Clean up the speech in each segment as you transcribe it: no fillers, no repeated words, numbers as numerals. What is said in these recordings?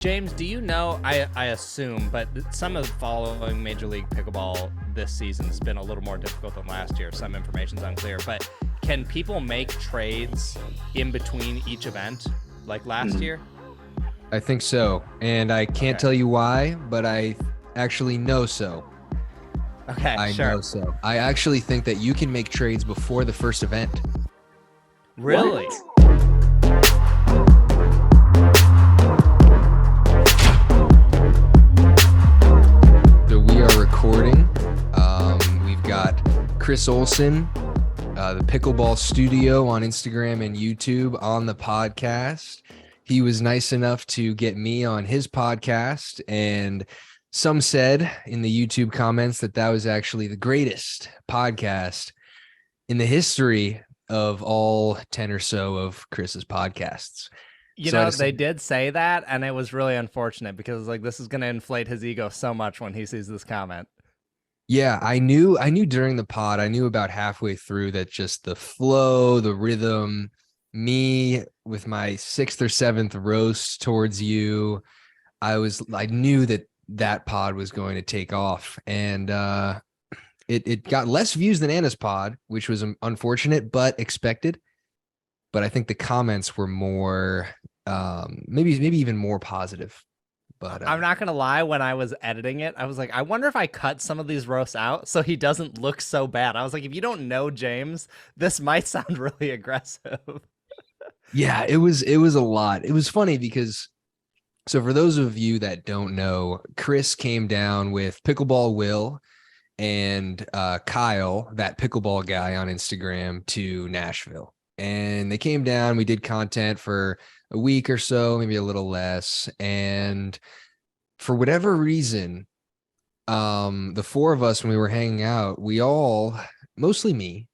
James, do you know, I assume, but some of following Major League Pickleball this season has been a little more difficult than last year. Some information's unclear, but can people make trades in between each event like last year? I think so, and I can't tell you why, but I actually know so. Okay, I sure. know so. I actually think that you can make trades before the first event. Really? So we are recording. We've got Chris Olson, the Pickleball Studio on Instagram and YouTube on the podcast. He was nice enough to get me on his podcast, and some said in the YouTube comments that that was actually the greatest podcast in the history of all 10 or so of Chris's podcasts. You know, they did say that, and it was really unfortunate because like this is going to inflate his ego so much when he sees this comment. Yeah, I knew during the pod, I knew about halfway through that just the flow, the rhythm, me with my 6th or 7th roast towards you, I knew that pod was going to take off, and it got less views than Anna's pod, which was unfortunate but expected. But I think the comments were more, maybe even more positive. But I'm not gonna lie, when I was editing it, I was like, I wonder if I cut some of these roasts out so he doesn't look so bad. I was like, if you don't know James, this might sound really aggressive. Yeah, it was a lot. It was funny because, so for those of you that don't know, Chris came down with Pickleball Will and Kyle, that pickleball guy on Instagram, to Nashville. And they came down, we did content for a week or so, maybe a little less. And for whatever reason, the four of us, when we were hanging out, we all, mostly me,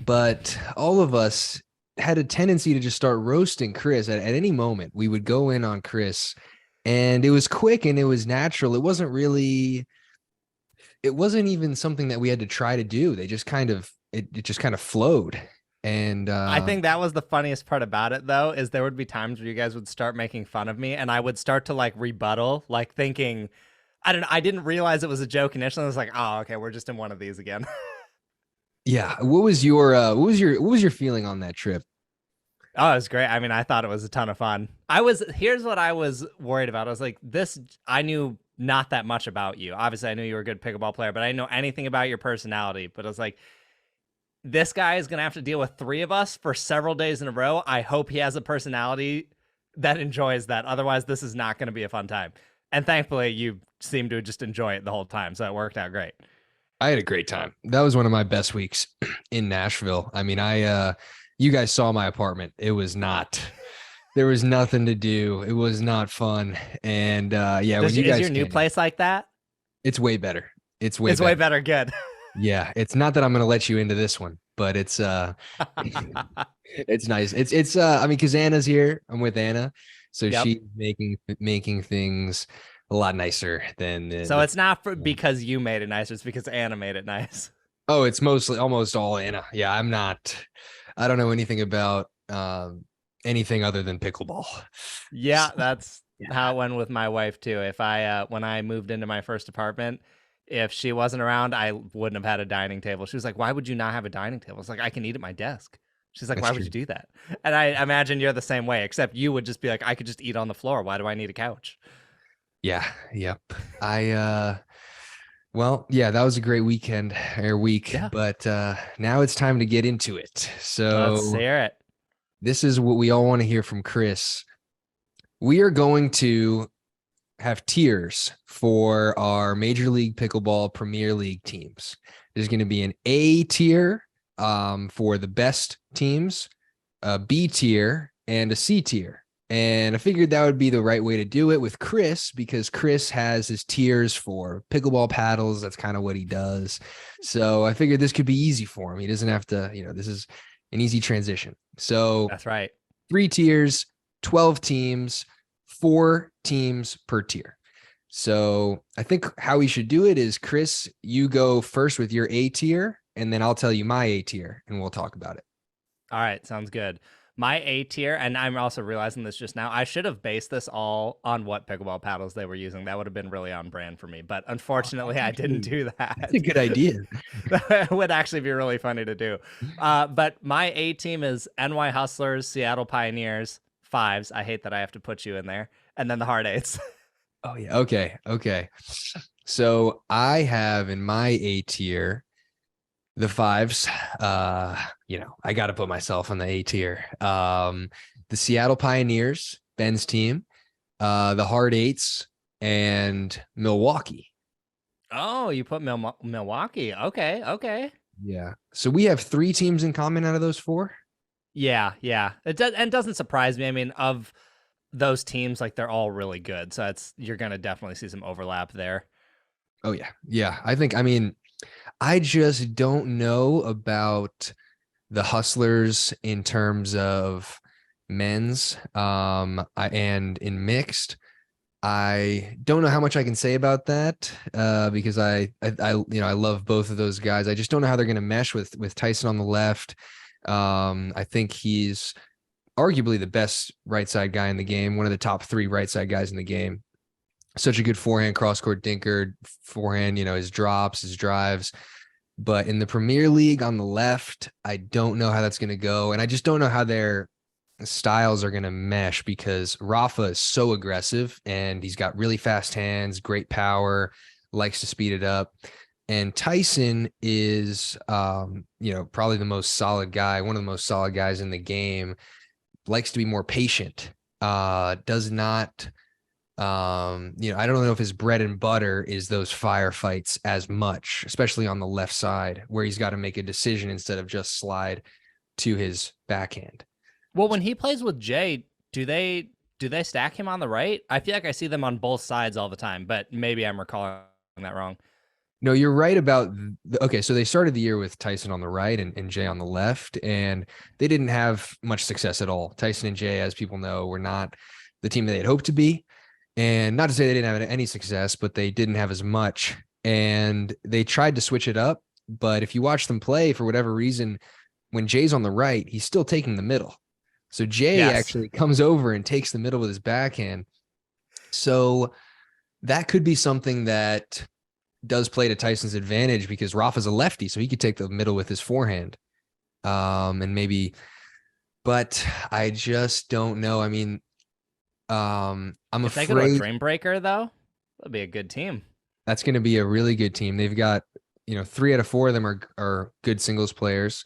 but all of us had a tendency to just start roasting Chris at any moment. We would go in on Chris, and it was quick and it was natural. It wasn't even something that we had to try to do. They just kind of, it just kind of flowed. And I think that was the funniest part about it, though, is there would be times where you guys would start making fun of me, and I would start to like rebuttal, like thinking, I didn't realize it was a joke initially. I was like, oh, okay, we're just in one of these again. Yeah. What was your feeling on that trip? Oh, it was great. I mean, I thought it was a ton of fun. Here's what I was worried about. I was like, I knew not that much about you. Obviously, I knew you were a good pickleball player, but I didn't know anything about your personality. But I was like, this guy is going to have to deal with 3 of us for several days in a row. I hope he has a personality that enjoys that. Otherwise, this is not going to be a fun time. And thankfully, you seem to just enjoy it the whole time. So it worked out great. I had a great time. That was one of my best weeks in Nashville. I mean, you guys saw my apartment. There was nothing to do. It was not fun. And yeah, is your new place like that? It's way better. It's way better. Good. Yeah, it's not that I'm going to let you into this one, but it's it's nice. It's I mean, because Anna's here. I'm with Anna, so she's making things a lot nicer than. So it's not because you made it nicer. It's because Anna made it nice. Oh, it's almost all Anna. Yeah, I don't know anything about anything other than pickleball. Yeah, that's how it went with my wife too. If when I moved into my first apartment, if she wasn't around, I wouldn't have had a dining table. She was like, why would you not have a dining table? It's like, I can eat at my desk. She's like, why would you do that? And I imagine you're the same way, except you would just be like, I could just eat on the floor. Why do I need a couch? Yeah. Yep. Well, yeah, that was a great week, but now it's time to get into it. So let's hear it. This is what we all want to hear from Chris. We are going to have tiers for our Major League Pickleball Premier League teams. There's going to be an A tier for the best teams, a B tier, and a C tier. And I figured that would be the right way to do it with Chris, because Chris has his tiers for pickleball paddles. That's kind of what he does. So I figured this could be easy for him. He doesn't have to, this is an easy transition. So that's right. 3 tiers, 12 teams, 4 teams per tier. So I think how we should do it is, Chris, you go first with your A tier, and then I'll tell you my A tier, and we'll talk about it. All right. Sounds good. My A tier, and I'm also realizing this just now, I should have based this all on what pickleball paddles they were using. That would have been really on brand for me. But unfortunately, I didn't do that. That's a good idea. That would actually be really funny to do. But my A team is NY Hustlers, Seattle Pioneers, Fives. I hate that I have to put you in there. And then the Hard Eights. Oh, yeah. Okay. Okay. So I have in my A tier the Fives. I got to put myself on the A tier. The Seattle Pioneers, Ben's team, the Hard Eights, and Milwaukee. Oh, you put Milwaukee. Okay. Okay. Yeah. So we have 3 teams in common out of those 4. Yeah. Yeah. It doesn't surprise me. I mean, of those teams, like they're all really good. So you're going to definitely see some overlap there. Oh, yeah. Yeah. I just don't know about the Hustlers in terms of men's and in mixed. I don't know how much I can say about that because I love both of those guys. I just don't know how they're going to mesh with Tyson on the left. I think he's arguably the best right side guy in the game, one of the top 3 right side guys in the game. Such a good forehand, cross court dinker, forehand, his drops, his drives. But in the Premier League on the left, I don't know how that's going to go. And I just don't know how their styles are going to mesh because Rafa is so aggressive and he's got really fast hands, great power, likes to speed it up. And Tyson is, probably the most solid guy, one of the most solid guys in the game, likes to be more patient, does not, I don't know if his bread and butter is those firefights as much, especially on the left side where he's got to make a decision instead of just slide to his backhand. Well, when he plays with Jay, do they stack him on the right? I feel like I see them on both sides all the time, but maybe I'm recalling that wrong. No, you're right about okay. So they started the year with Tyson on the right and Jay on the left, and they didn't have much success at all. Tyson and Jay, as people know, were not the team that they had hoped to be. And not to say they didn't have any success, but they didn't have as much. And they tried to switch it up. But if you watch them play, for whatever reason, when Jay's on the right, he's still taking the middle. So Jay actually comes over and takes the middle with his backhand. So that could be something that does play to Tyson's advantage because Rafa's a lefty, so he could take the middle with his forehand. And maybe, but I just don't know. I mean, I'm if afraid they go to a Dream Breaker, though, that'd be a good team. That's going to be a really good team. They've got, 3 out of 4 of them are good singles players.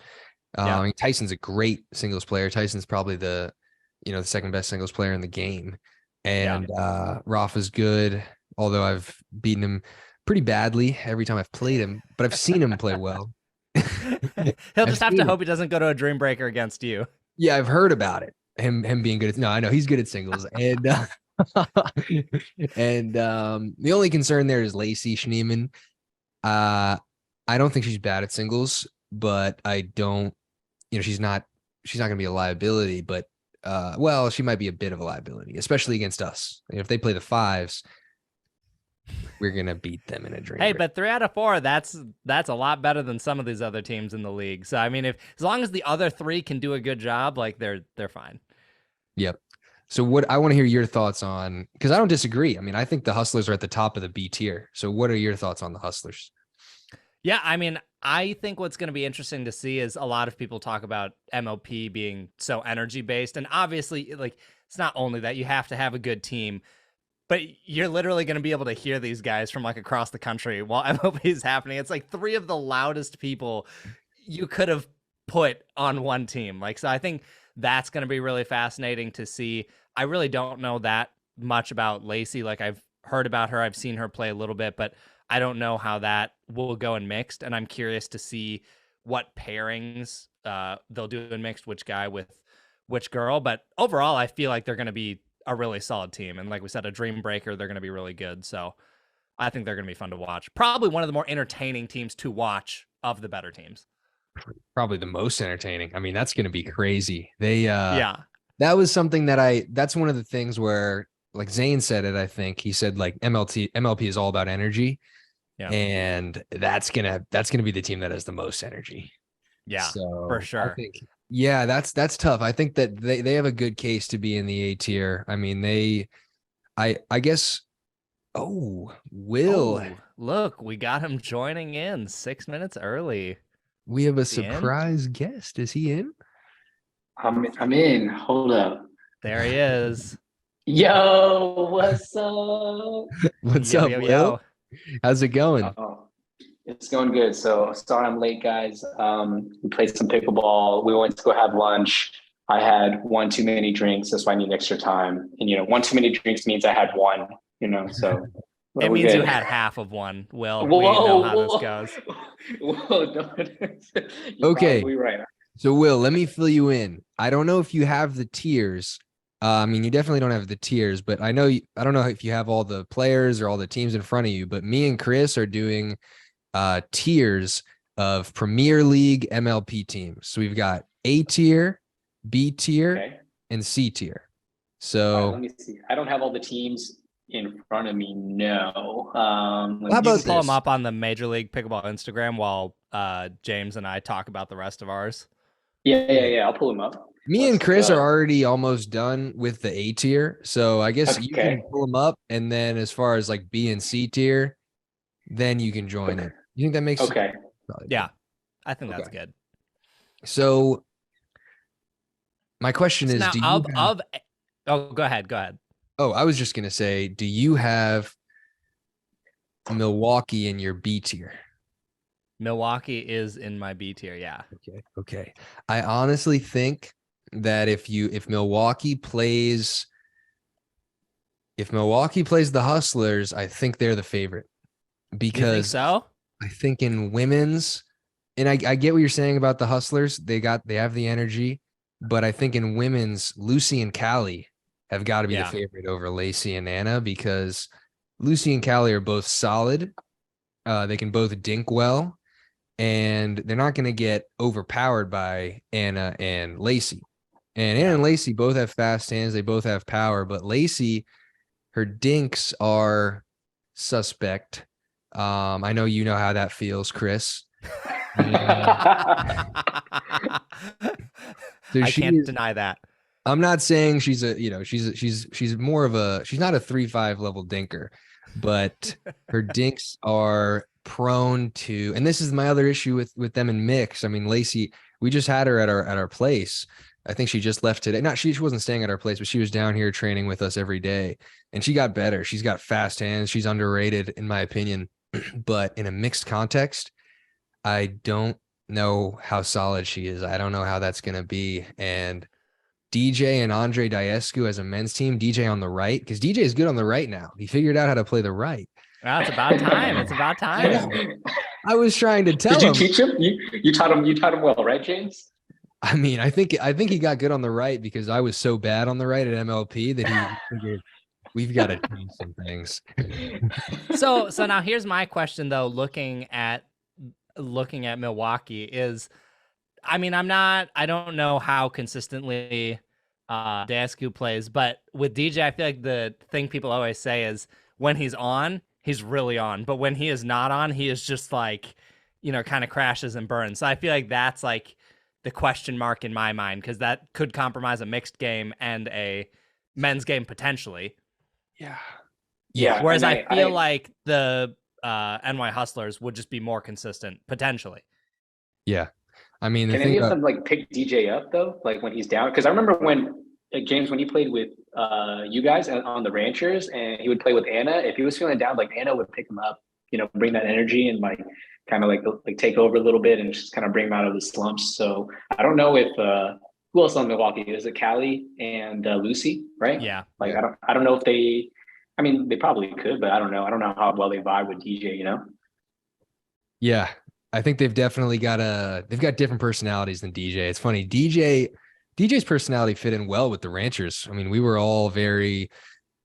I mean, Tyson's a great singles player. Tyson's probably the second best singles player in the game. And Rafa's good, although I've beaten him pretty badly every time I've played him, but I've seen him play well. He'll just have to hope he doesn't go to a Dream Breaker against you. Yeah, I've heard about it. Him being good at I know he's good at singles. And the only concern there is Lacey Schneemann. I don't think she's bad at singles, but I don't, she's not going to be a liability, but she might be a bit of a liability, especially against us. If they play the Fives, we're going to beat them in a Dream Hey, Break. but 3 out of 4, that's a lot better than some of these other teams in the league. So, I mean, as long as the other 3 can do a good job, like they're fine. Yep. So what I want to hear your thoughts on, because I don't disagree. I mean, I think the Hustlers are at the top of the B tier. So what are your thoughts on the Hustlers? Yeah, I mean, I think what's going to be interesting to see is a lot of people talk about MLP being so energy based. And obviously, like, it's not only that you have to have a good team, but you're literally going to be able to hear these guys from like across the country while MLP is happening. It's like 3 of the loudest people you could have put on one team. Like, so I think that's going to be really fascinating to see. I really don't know that much about Lacey. Like, I've heard about her. I've seen her play a little bit, but I don't know how that will go in mixed. And I'm curious to see what pairings they'll do in mixed, which guy with which girl. But overall, I feel like they're going to be a really solid team. And like we said, a Dream Breaker, they're going to be really good. So I think they're going to be fun to watch. Probably one of the more entertaining teams to watch of the better teams. Probably the most entertaining. I mean, that's going to be crazy. That was something that's one of the things where, like Zane said it, I think he said like MLP is all about energy. Yeah. And that's going to be the team that has the most energy. Yeah, so for sure. Yeah, that's tough. I think that they have a good case to be in the A tier. I mean, I guess. Oh, Will, Oh, look, we got him joining in 6 minutes early. we have a Is he in? surprise guest. Is he in? I'm in. Hold up. There he is. Yo, what's up? What's Yo, up, yo, Will? yo. How's it going? Oh, it's going good. So sorry I'm late, guys. We played some pickleball. We went to go have lunch. I had one too many drinks. That's why I need extra time. And one too many drinks means I had one. So It we're means you good. had half of one, Will. Whoa, We know how whoa, this goes. whoa! Don't. You're Okay. probably right. So, Will, let me fill you in. I don't know if you have the tiers. I mean, you definitely don't have the tiers, but I don't know if you have all the players or all the teams in front of you, but me and Chris are doing tiers of Premier League MLP teams. So we've got A tier, B tier, Okay. and C tier. All So right, let me see. I don't have all the teams in front of me. No. How You about can pull this? him up on the Major League Pickleball Instagram while James and I talk about the rest of ours. Yeah. I'll pull them up. Me and Let's Chris go. are already almost done with the A tier. So I guess you Okay. can pull them up. And then as far as like B and C tier, then you can join it. You think that makes sense? Okay. Yeah, I think that's Okay. good. So my question So is, now, do you have, oh, go ahead. oh, I was just going to say, do you have Milwaukee in your B tier? Milwaukee is in my B tier. Yeah. Okay. I honestly think that if Milwaukee plays the Hustlers, I think they're the favorite You think because so? I think in women's, and I get what you're saying about the Hustlers. They have the energy, but I think in women's, Lucy and Callie have got to be the Yeah. favorite over Lacey and Anna because Lucy and Callie are both solid. They can both dink well, and they're not going to get overpowered by Anna and Lacey. And Anna and Lacey both have fast hands. They both have power, but Lacey, her dinks are suspect. I know you know how that feels, Chris. So I can't deny that. I'm not saying she's more of a, she's not a 3-5 level dinker, but her dinks are prone to, and this is my other issue with them in mix. I mean, Lacey, we just had her at our place. I think she just left today. She wasn't staying at our place, but she was down here training with us every day, and she got better. She's got fast hands. She's underrated in my opinion, but in a mixed context, I don't know how solid she is. I don't know how that's going to be. And DJ and Andre Diescu as a men's team, DJ on the right, because DJ is good on the right now. He figured out how to play the right. Well, it's about time. It's about time. I was trying to tell him. Did you teach him? You taught him. You taught him well, right, James? I mean, I think he got good on the right because I was so bad on the right at MLP that he figured we've got to change some things. So now here's my question though, looking at Milwaukee is, I mean, I don't know how consistently Dasku plays, but with DJ, I feel like the thing people always say is when he's on, he's really on. But when he is not on, he is just like, kind of crashes and burns. So I feel like that's like the question mark in my mind, because that could compromise a mixed game and a men's game potentially. Yeah. Whereas I feel like the NY Hustlers would just be more consistent potentially. Yeah. I mean, can any of them like pick DJ up though? Like when he's down? Because I remember when James, when he played with you guys on the Ranchers, and he would play with Anna. If he was feeling down, like Anna would pick him up, bring that energy and like kind of like take over a little bit and just kind of bring him out of the slumps. So I don't know if who else on Milwaukee is it? Callie and Lucy, right? Yeah. Like I don't know if they. I mean, they probably could, but I don't know. I don't know how well they vibe with DJ. Yeah. I think they've definitely they've got different personalities than DJ. It's funny. DJ's personality fit in well with the Ranchers. I mean, we were all very,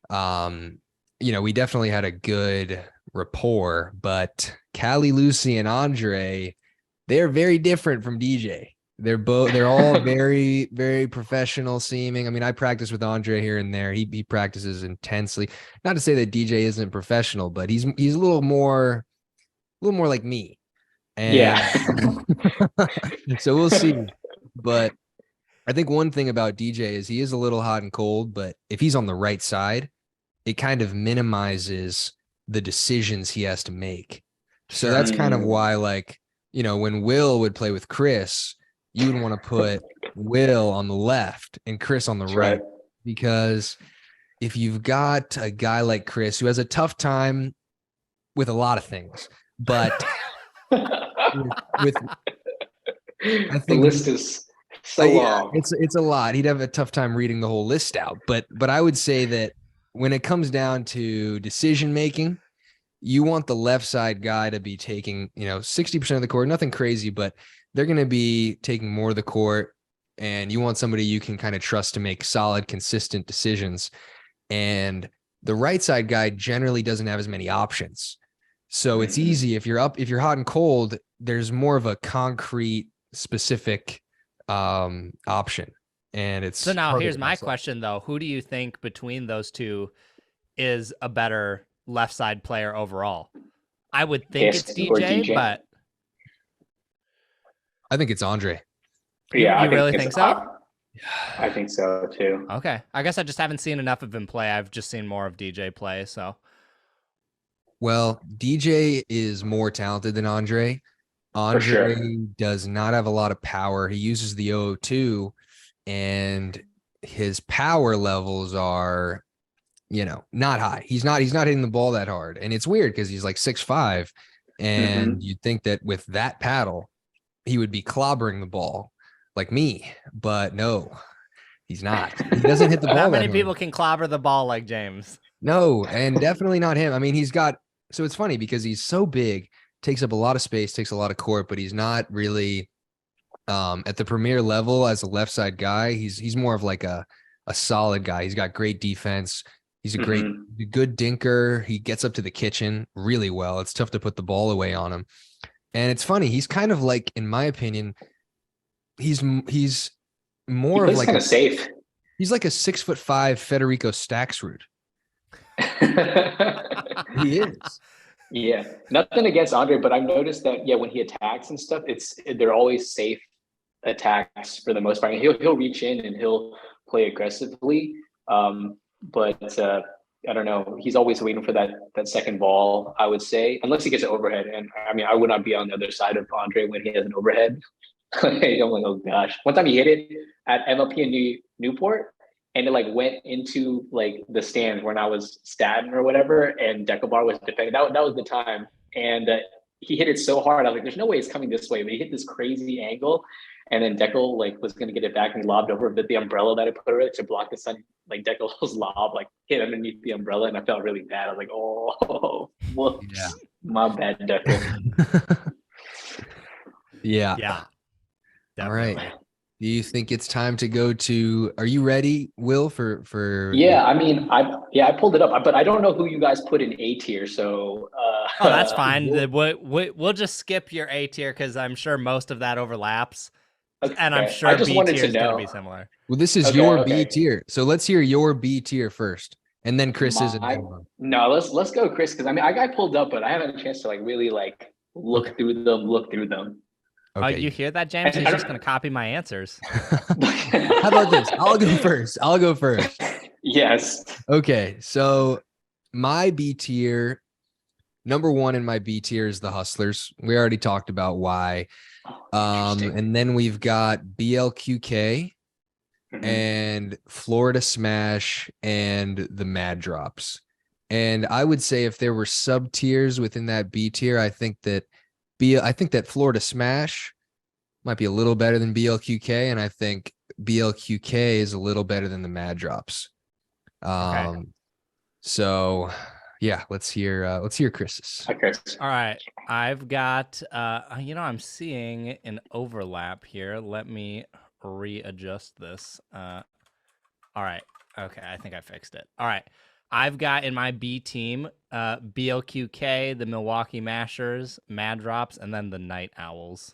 we definitely had a good rapport, but Callie, Lucy, and Andre, they're very different from DJ. They're all very, very professional seeming. I mean, I practice with Andre here and there. He practices intensely. Not to say that DJ isn't professional, but he's a little more like me. And yeah. so we'll see. But I think one thing about DJ is he is a little hot and cold, but if he's on the right side, it kind of minimizes the decisions he has to make. So that's kind of why, like, you know, when Will would play with Chris, you would want to put Will on the left and Chris on the right, because if you've got a guy like Chris who has a tough time with a lot of things, but with I think the list is so long. It's a lot. He'd have a tough time reading the whole list out. But I would say that when it comes down to decision making, you want the left side guy to be taking, you know, 60% of the court, nothing crazy, but they're going to be taking more of the court, and you want somebody you can kind of trust to make solid, consistent decisions. And the right side guy generally doesn't have as many options. So it's easy if you're hot and cold, there's more of a concrete, specific option. And it's so now here's my question though. Who do you think between those two is a better left side player overall? I would think it's DJ, but I think it's Andre. Yeah, you really think so? I think so too. Okay. I guess I just haven't seen enough of him play. I've just seen more of DJ play, so. Well, DJ is more talented than Andre. Andre does not have a lot of power. He uses the 002, and his power levels are, you know, not high. He's not hitting the ball that hard. And it's weird because he's like 6'5", and you'd think that with that paddle, he would be clobbering the ball like me, but no, he's not. He doesn't hit the ball. Not many people can clobber the ball like James. No, and definitely not him. I mean, so it's funny because he's so big, takes up a lot of space, takes a lot of court, but he's not really at the premier level as a left side guy. He's more of like a solid guy. He's got great defense. He's a good dinker. He gets up to the kitchen really well. It's tough to put the ball away on him. And it's funny. He's kind of like, in my opinion, he's more of like kind of safe. He's like a 6'5" Federico Staxrud. He is. Yeah, nothing against Andre, but I've noticed that when he attacks and stuff, they're always safe attacks for the most part. He'll reach in and he'll play aggressively, but I don't know. He's always waiting for that second ball, I would say, unless he gets an overhead. And I mean, I would not be on the other side of Andre when he has an overhead. I'm like, oh gosh. One time he hit it at MLP in Newport, and it like went into like the stands when I was statting or whatever, and Deckelbar was defending. That was the time, and he hit it so hard. I was like, "There's no way it's coming this way." But he hit this crazy angle, and then Deckel like was gonna get it back, and he lobbed over the umbrella that I put it to block the sun. Like Deckel's lob like hit underneath the umbrella, and I felt really bad. I was like, "Oh, whoops, yeah. My bad, Deckel." Yeah. Definitely. All right. Do you think it's time to go to? Are you ready, Will? For Yeah, I mean, I pulled it up, but I don't know who you guys put in A tier. So oh, that's fine. We'll just skip your A tier because I'm sure most of that overlaps, and I'm sure B tier is going to be similar. Well, this is your B tier, so let's hear your B tier first, and then Chris's. No, let's go Chris, because I mean, I got pulled up, but I haven't had a chance to like really like look through them. Okay. Oh, you hear that, James? He's just going to copy my answers. How about this? I'll go first. Yes. Okay. So my B tier, number one in my B tier is the Hustlers. We already talked about why. And then we've got BLQK and Florida Smash and the Mad Drops. And I would say if there were sub tiers within that B tier, I think that Florida Smash might be a little better than BLQK, and I think BLQK is a little better than the Mad Drops. So yeah, let's hear Chris's. Hi, Chris. All right. I've got I'm seeing an overlap here. Let me readjust this. All right. Okay, I think I fixed it. All right. I've got in my B team BLQK, the Milwaukee Mashers, Mad Drops, and then the Night Owls.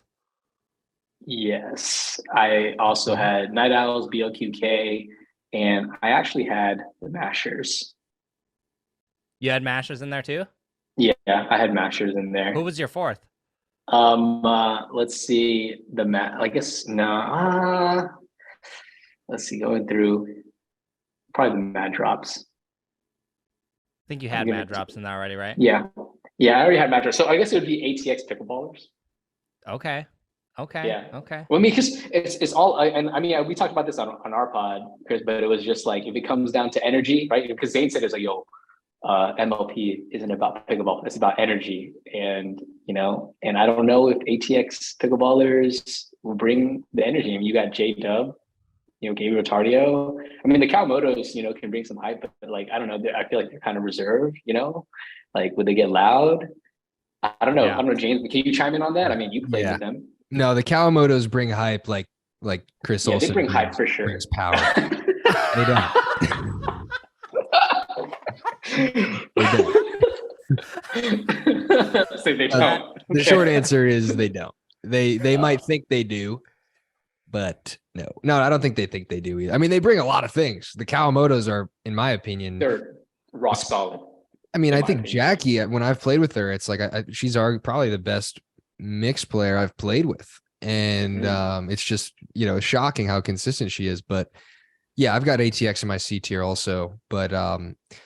Yes. I also had Night Owls, BLQK, and I actually had the Mashers. You had Mashers in there too? Yeah, I had Mashers in there. Who was your fourth? Let's see. I guess no. let's see, going through probably the Mad Drops. I think you had Mad Drops in there already, right? Yeah. Yeah, I already had Mad Drops. So I guess it would be ATX Pickleballers. Okay. Yeah. Okay. Well, I mean, because it's all, and I mean, we talked about this on our pod, Chris, but it was just like, if it comes down to energy, right? Because Zane said it's like, yo, MLP isn't about pickleball, it's about energy. And, you know, and I don't know if ATX Pickleballers will bring the energy. I mean, you got J-Dub, you know, Gabriel Tardio. I mean, the Kawamotos, you know, can bring some hype, but like, I don't know, I feel like they're kind of reserved, you know, like, would they get loud? I don't know. Yeah. I don't know, James, can you chime in on that? I mean, you played with them. No, the Kawamotos bring hype like Chris Olson. They bring hype for sure. Brings power. They don't. They don't. So they don't. The short answer is they don't. They might think they do, but no, I don't think they think they do either. I mean, they bring a lot of things. The Kawamotos are, in my opinion, They're rock solid. I mean, I think Jackie, when I've played with her, it's like she's probably the best mixed player I've played with. And it's just, you know, shocking how consistent she is. But yeah, I've got ATX in my C tier also. But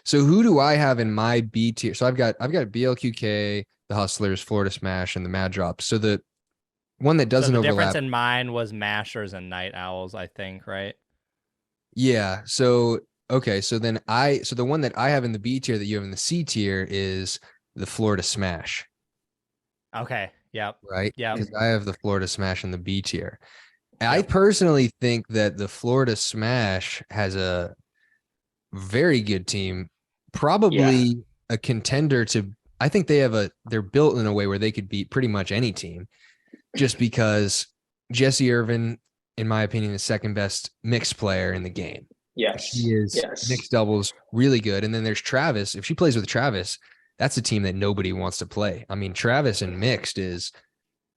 so who do I have in my B tier? So I've got BLQK, the Hustlers, Florida Smash, and the Mad Drops. So the one that doesn't overlap. The difference in mine was Mashers and Night Owls, I think, right? Yeah. So okay. So then the one that I have in the B tier that you have in the C tier is the Florida Smash. Okay. Yep. Right. Yeah. Because I have the Florida Smash in the B tier. Yep. I personally think that the Florida Smash has a very good team, probably a contender to. I think they're built in a way where they could beat pretty much any team, just because Jesse Irvin, in my opinion, is second best mixed player in the game. Yes. He is mixed doubles really good. And then there's Travis. If she plays with Travis, that's a team that nobody wants to play. I mean, Travis in mixed is,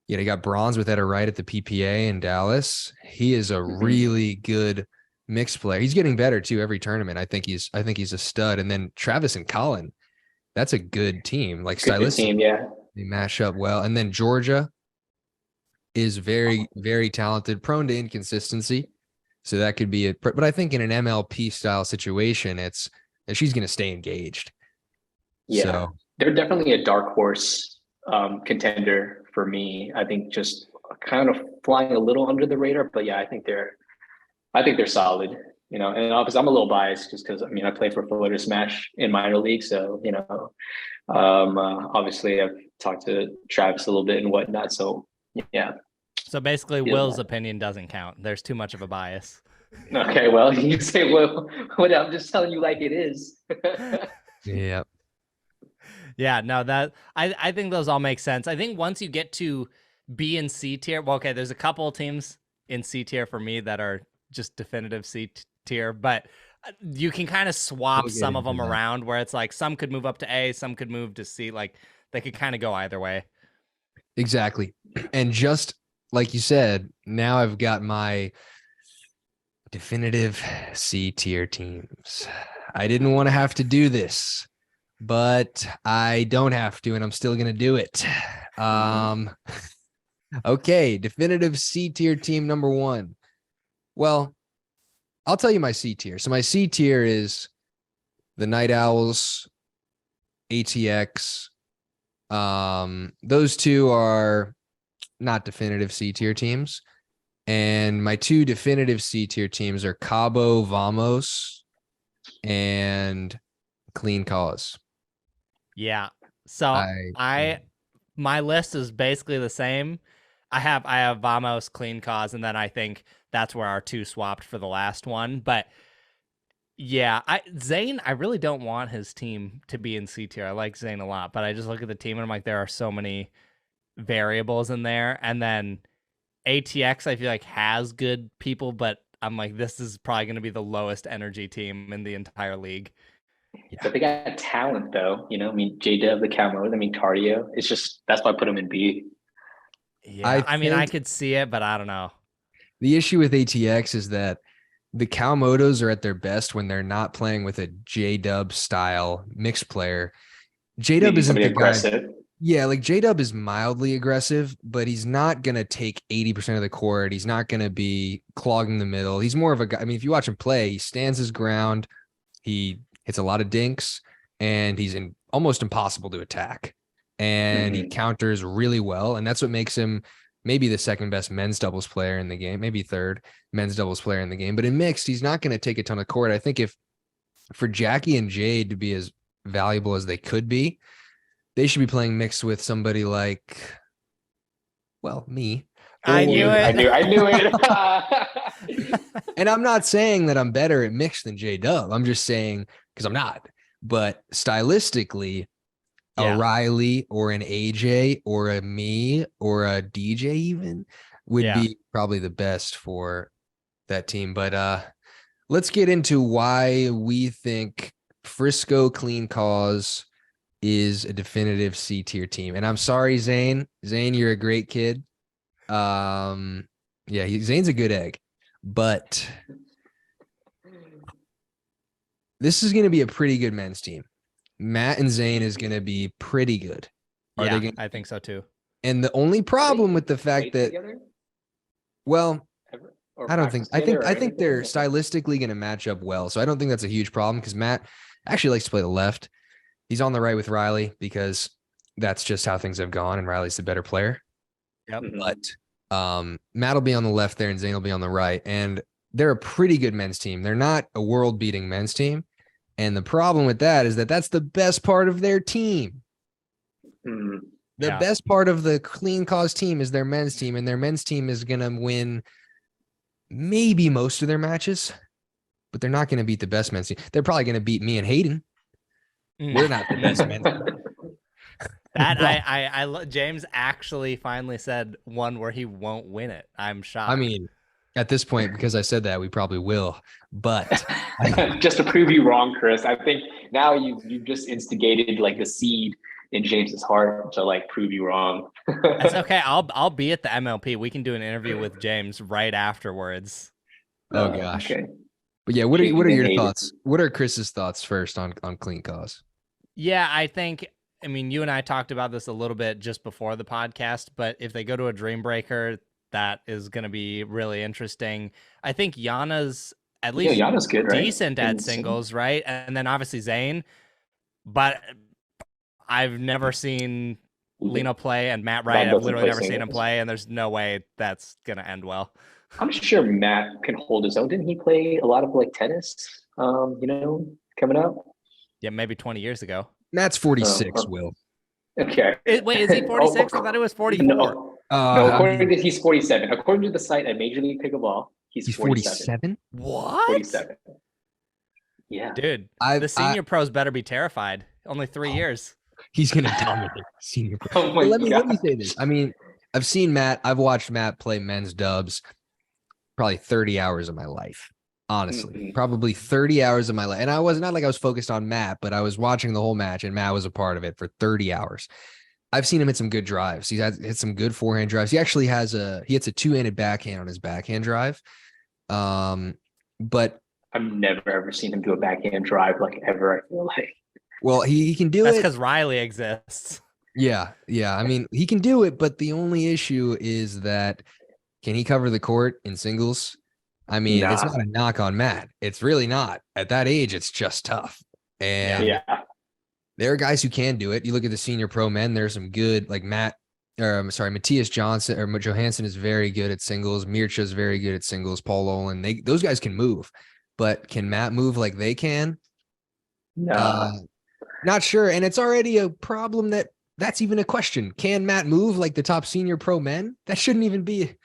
you know, he got bronze with Etta Wright at the PPA in Dallas. He is a really good mixed player. He's getting better too every tournament. I think he's a stud. And then Travis and Colin, that's a good team. Like stylistic team, they mash up well. And then Georgia is very, very talented, prone to inconsistency. So that could be it. But I think in an MLP style situation, she's going to stay engaged. Yeah, so they're definitely a dark horse contender for me. I think just kind of flying a little under the radar, but yeah, I think they're solid. You know, and obviously I'm a little biased just because I mean I played for Florida Smash in minor league, so you know, obviously I've talked to Travis a little bit and whatnot. So yeah. So basically, Will's opinion doesn't count. There's too much of a bias. Okay, well, you say, well, I'm just telling you like it is. Yeah. Yeah, no, I think those all make sense. I think once you get to B and C tier, well, okay, there's a couple of teams in C tier for me that are just definitive C tier, but you can kind of swap some of them around where it's like some could move up to A, some could move to C. Like they could kind of go either way. Exactly. And just like you said, now I've got my definitive C tier teams. I didn't want to have to do this, but I don't have to, and I'm still going to do it. Okay. Definitive C tier team number one. Well, I'll tell you my C tier. So my C tier is the Night Owls, ATX. Those two are not definitive C tier teams. And my two definitive C tier teams are Cabo Vamos and Clean Cause. Yeah. So my list is basically the same. I have Vamos, Clean Cause, and then I think that's where our two swapped for the last one. But yeah, Zane, I really don't want his team to be in C tier. I like Zane a lot, but I just look at the team and I'm like, there are so many variables in there. And then ATX, I feel like has good people, but I'm like, this is probably going to be the lowest energy team in the entire league. Yeah. But they got talent though, you know. I mean, J-Dub, the Camo, I mean, cardio. It's just that's why I put them in B. Yeah, I mean, I could see it, but I don't know. The issue with ATX is that the Kawamotos are at their best when they're not playing with a J-Dub style mixed player. J-Dub isn't the aggressive guy. Yeah, like J-Dub is mildly aggressive, but he's not going to take 80% of the court. He's not going to be clogging the middle. He's more of a guy. I mean, if you watch him play, he stands his ground. He hits a lot of dinks, and he's almost impossible to attack. And he counters really well. And that's what makes him maybe the second best men's doubles player in the game, maybe third men's doubles player in the game. But in mixed, he's not going to take a ton of court. I think if for Jackie and Jade to be as valuable as they could be, they should be playing mixed with somebody like, well, me. I knew it. I knew it. And I'm not saying that I'm better at mixed than J-Dub. I'm just saying, because I'm not. But stylistically, a Riley or an AJ or a me or a DJ even would be probably the best for that team. But let's get into why we think Frisco Clean Cause is a definitive C tier team. And I'm sorry, Zane. Zane, you're a great kid. Zane's a good egg, but this is going to be a pretty good men's team. Matt and Zane is going to be pretty good. I think so too. And the only problem with the fact that, well, I don't think, I think they're stylistically going to match up well. So I don't think that's a huge problem because Matt actually likes to play the left. He's on the right with Riley because that's just how things have gone, and Riley's the better player. Yep. But Matt will be on the left there, and Zane will be on the right. And they're a pretty good men's team. They're not a world-beating men's team. And the problem with that is that that's the best part of their team. The best part of the Clean Cause team is their men's team, and their men's team is going to win maybe most of their matches, but they're not going to beat the best men's team. They're probably going to beat me and Hayden. We're not the best men. That James actually finally said one where he won't win it. I'm shocked. I mean, at this point, because I said that, we probably will. But just to prove you wrong, Chris, I think now you've just instigated like the seed in James's heart to like prove you wrong. That's okay. I'll be at the MLP. We can do an interview with James right afterwards. Oh gosh. Okay. But yeah, what are your thoughts? What are Chris's thoughts first on Clean Cause? Yeah, I mean, you and I talked about this a little bit just before the podcast, but if they go to a Dream Breaker, that is going to be really interesting. I think Yana's at least Yana's good, right? Decent at singles, right? And then obviously Zane, but I've never seen Lino play and Matt Wright. I've literally never seen him play, and there's no way that's going to end well. I'm sure Matt can hold his own. Didn't he play a lot of like tennis, coming up? Yeah, maybe 20 years ago. Matt's 46, Will. Okay. Wait, is he 46? I thought it was 44. No, according to he's 47. According to the site at Major League Pickleball, he's 47. What? 47. Yeah. Dude, the senior pros better be terrified. Only 3 years. He's going to dominate senior pro. Oh my let me say this. I mean, I've watched Matt play men's dubs probably 30 hours of my life. Honestly, probably 30 hours of my life. And I was not like I was focused on Matt, but I was watching the whole match and Matt was a part of it for 30 hours. I've seen him hit some good drives. He's hit some good forehand drives. He actually he hits a two-handed backhand on his backhand drive. But I've never ever seen him do a backhand drive like ever, I feel like. Well, he can do it. That's because Riley exists. Yeah. I mean, he can do it, but the only issue is that can he cover the court in singles? I mean, It's not a knock on Matt. It's really not. At that age, it's just tough. And there are guys who can do it. You look at the senior pro men, there's some good, like Matthias Johansson is very good at singles. Mircha is very good at singles. Paul Olin, those guys can move. But can Matt move like they can? No. Not sure. And it's already a problem that's even a question. Can Matt move like the top senior pro men? That shouldn't even be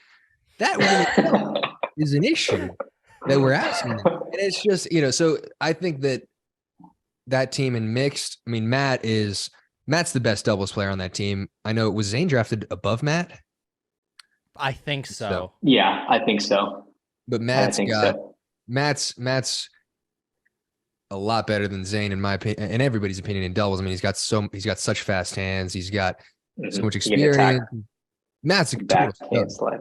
that is an issue that we're asking. And it's just, so I think that team in mixed, I mean, Matt's the best doubles player on that team. I know, was Zane drafted above Matt? I think so. Yeah, I think so. But Matt's a lot better than Zane in my opinion, and everybody's opinion in doubles. I mean, he's got such fast hands. He's got so much experience. Matt's a total stud.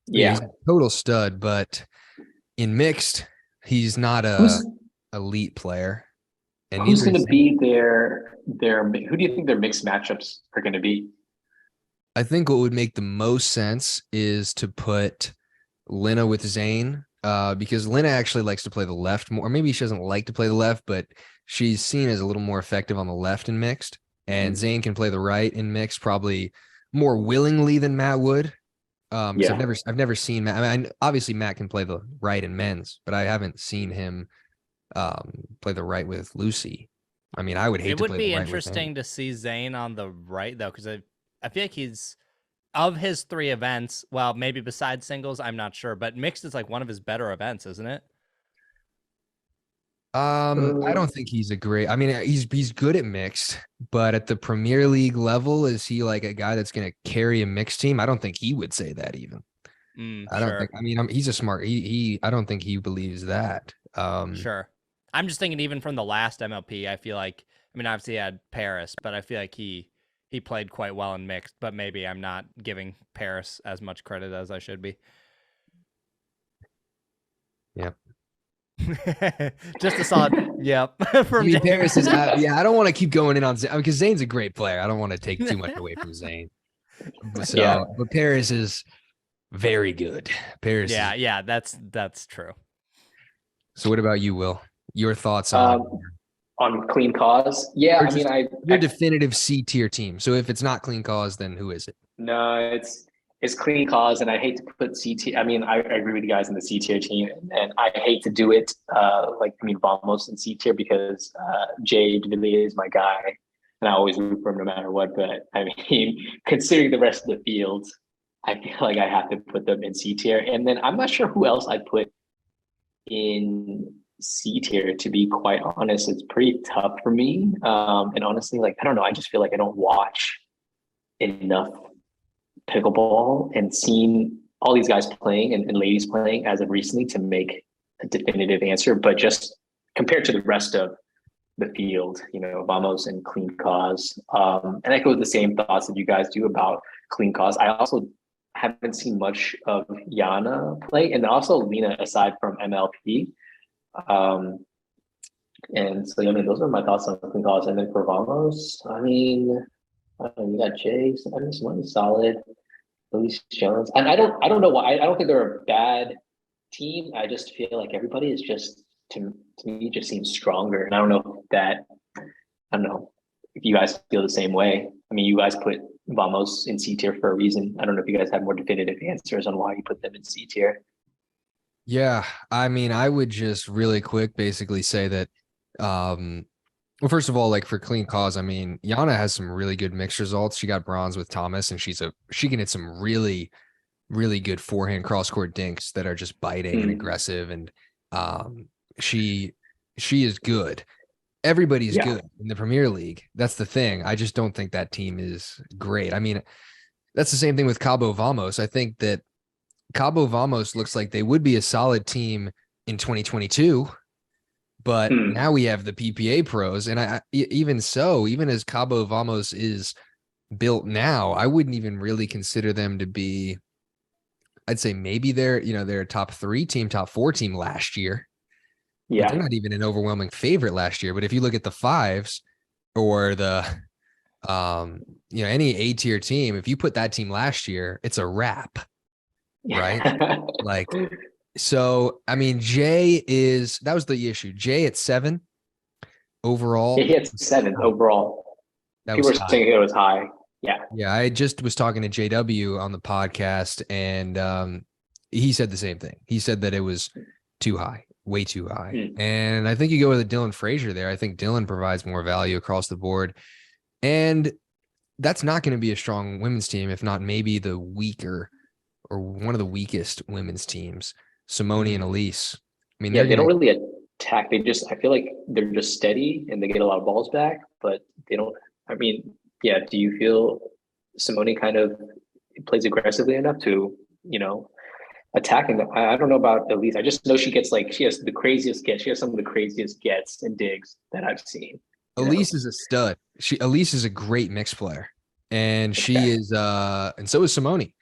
Yeah. He's a total stud, but in mixed, he's not a elite player. And Who's neither going is to be their? Who do you think their mixed matchups are going to be? I think what would make the most sense is to put Lena with Zane, because Lena actually likes to play the left more. Or maybe she doesn't like to play the left, but she's seen as a little more effective on the left in mixed. And Zane can play the right in mixed probably more willingly than Matt would. Because Yeah. I've never seen Matt. I mean, obviously Matt can play the right in men's, but I haven't seen him play the right with Lucy. I mean, I would hate It to would play be the right with interesting to see Zane on the right though, because I feel like he's of his 3 events. Well, maybe besides singles, I'm not sure, but mixed is like one of his better events, isn't it? I don't think he's a great. I mean, he's good at mixed, but at the Premier League level, is he like a guy that's going to carry a mixed team? I don't think he would say that even. I don't Sure. think. I mean, he's a smart. I don't think he believes that. Sure. I'm just thinking even from the last MLP, I feel like, I mean, obviously he had Paris, but I feel like he played quite well in mixed, but maybe I'm not giving Paris as much credit as I should be. Yeah. Just a solid yep. I mean, Paris is. Yeah, I don't want to keep going in on Zane because Zane's a great player. I don't want to take too much away from Zane. So, Yeah. but Paris is very good. Paris. Yeah, that's true. So, what about you, Will? Your thoughts on Clean Cause? Yeah, I mean, your definitive C tier team. So, if it's not Clean Cause, then who is it? No, it's Clean Cause, and I hate to put C tier. I mean, I agree with you guys in the C tier team, and I hate to do it. Vamos in C tier because Jay really is my guy, and I always root for him no matter what. But I mean, considering the rest of the field, I feel like I have to put them in C tier, and then I'm not sure who else I'd put in C tier. To be quite honest, it's pretty tough for me. And honestly, like I don't know, I just feel like I don't watch enough pickleball and seen all these guys playing and ladies playing as of recently to make a definitive answer. But just compared to the rest of the field, Vamos and Clean Cause. And I go with the same thoughts that you guys do about Clean Cause. I also haven't seen much of Yana play, and also Lena aside from MLP. And so, I mean, those are my thoughts on Clean Cause. And then for Vamos, I mean, you got Jay, Simone solid, Elise Jones. And I don't know why. I don't think they're a bad team. I just feel like everybody is just, to me, just seems stronger. And I don't know if you guys feel the same way. I mean, you guys put Vamos in C tier for a reason. I don't know if you guys have more definitive answers on why you put them in C tier. Yeah, I mean, I would just really quick basically say that, well, first of all, like for Clean Cause, I mean, Yana has some really good mixed results. She got bronze with Thomas, and she can hit some really, really good forehand cross court dinks that are just biting and aggressive, and she is good. Everybody's good in the Premier League. That's the thing. I just don't think that team is great. I mean, that's the same thing with Cabo Vamos. I think that Cabo Vamos looks like they would be a solid team in 2022. But now we have the PPA pros, and even as Cabo Vamos is built now, I wouldn't even really consider them to be. I'd say maybe they're a top 3 team, top 4 team last year. Yeah, but they're not even an overwhelming favorite last year. But if you look at the fives or the any A tier team, if you put that team last year, it's a wrap, right? Like. So, I mean, that was the issue. Jay at 7 overall. He hit 7 overall. People were saying it was high. Yeah. Yeah. I just was talking to JW on the podcast, and he said the same thing. He said that it was too high, way too high. And I think you go with a Dylan Frazier there. I think Dylan provides more value across the board. And that's not going to be a strong women's team, if not maybe the weaker or one of the weakest women's teams. Simone and Elise. I mean, they don't really attack. I feel like they're just steady and they get a lot of balls back, but they don't. I mean, yeah. Do you feel Simone kind of plays aggressively enough to, attacking them? I don't know about Elise. I just know she has the craziest gets. She has some of the craziest gets and digs that I've seen. Elise is a stud. Elise is a great mix player, and she is, and so is Simone.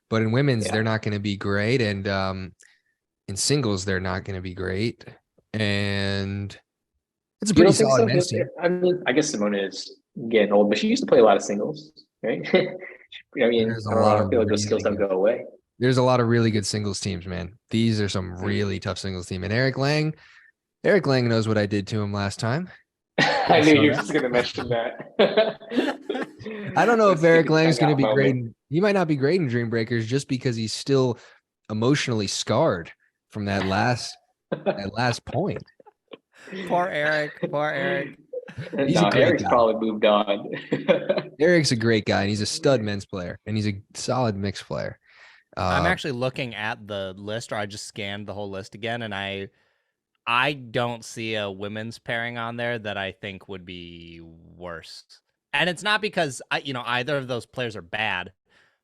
But in women's, they're not going to be great, and in singles, they're not going to be great. And It's a You pretty don't think solid so? men's team. I mean, I guess Simona is getting old, but she used to play a lot of singles, right? I mean, There's a I don't know. lot I of feel like those skills don't go away. there's a lot of really good singles teams, man. These are some Mm. really tough singles team. And Eric Lang knows what I did to him last time. I knew you were just going to mention that. I don't know if Let's get Eric the Lang's going to timeout be great. moment. He might not be great in Dream Breakers just because he's still emotionally scarred from that last point. Poor Eric. Poor Eric. He's a No, great Eric's guy. probably moved on. Eric's a great guy, and he's a stud men's player, and he's a solid mixed player. I'm actually looking at the list, or I just scanned the whole list again, and I don't see a women's pairing on there that I think would be worse. And it's not because either of those players are bad.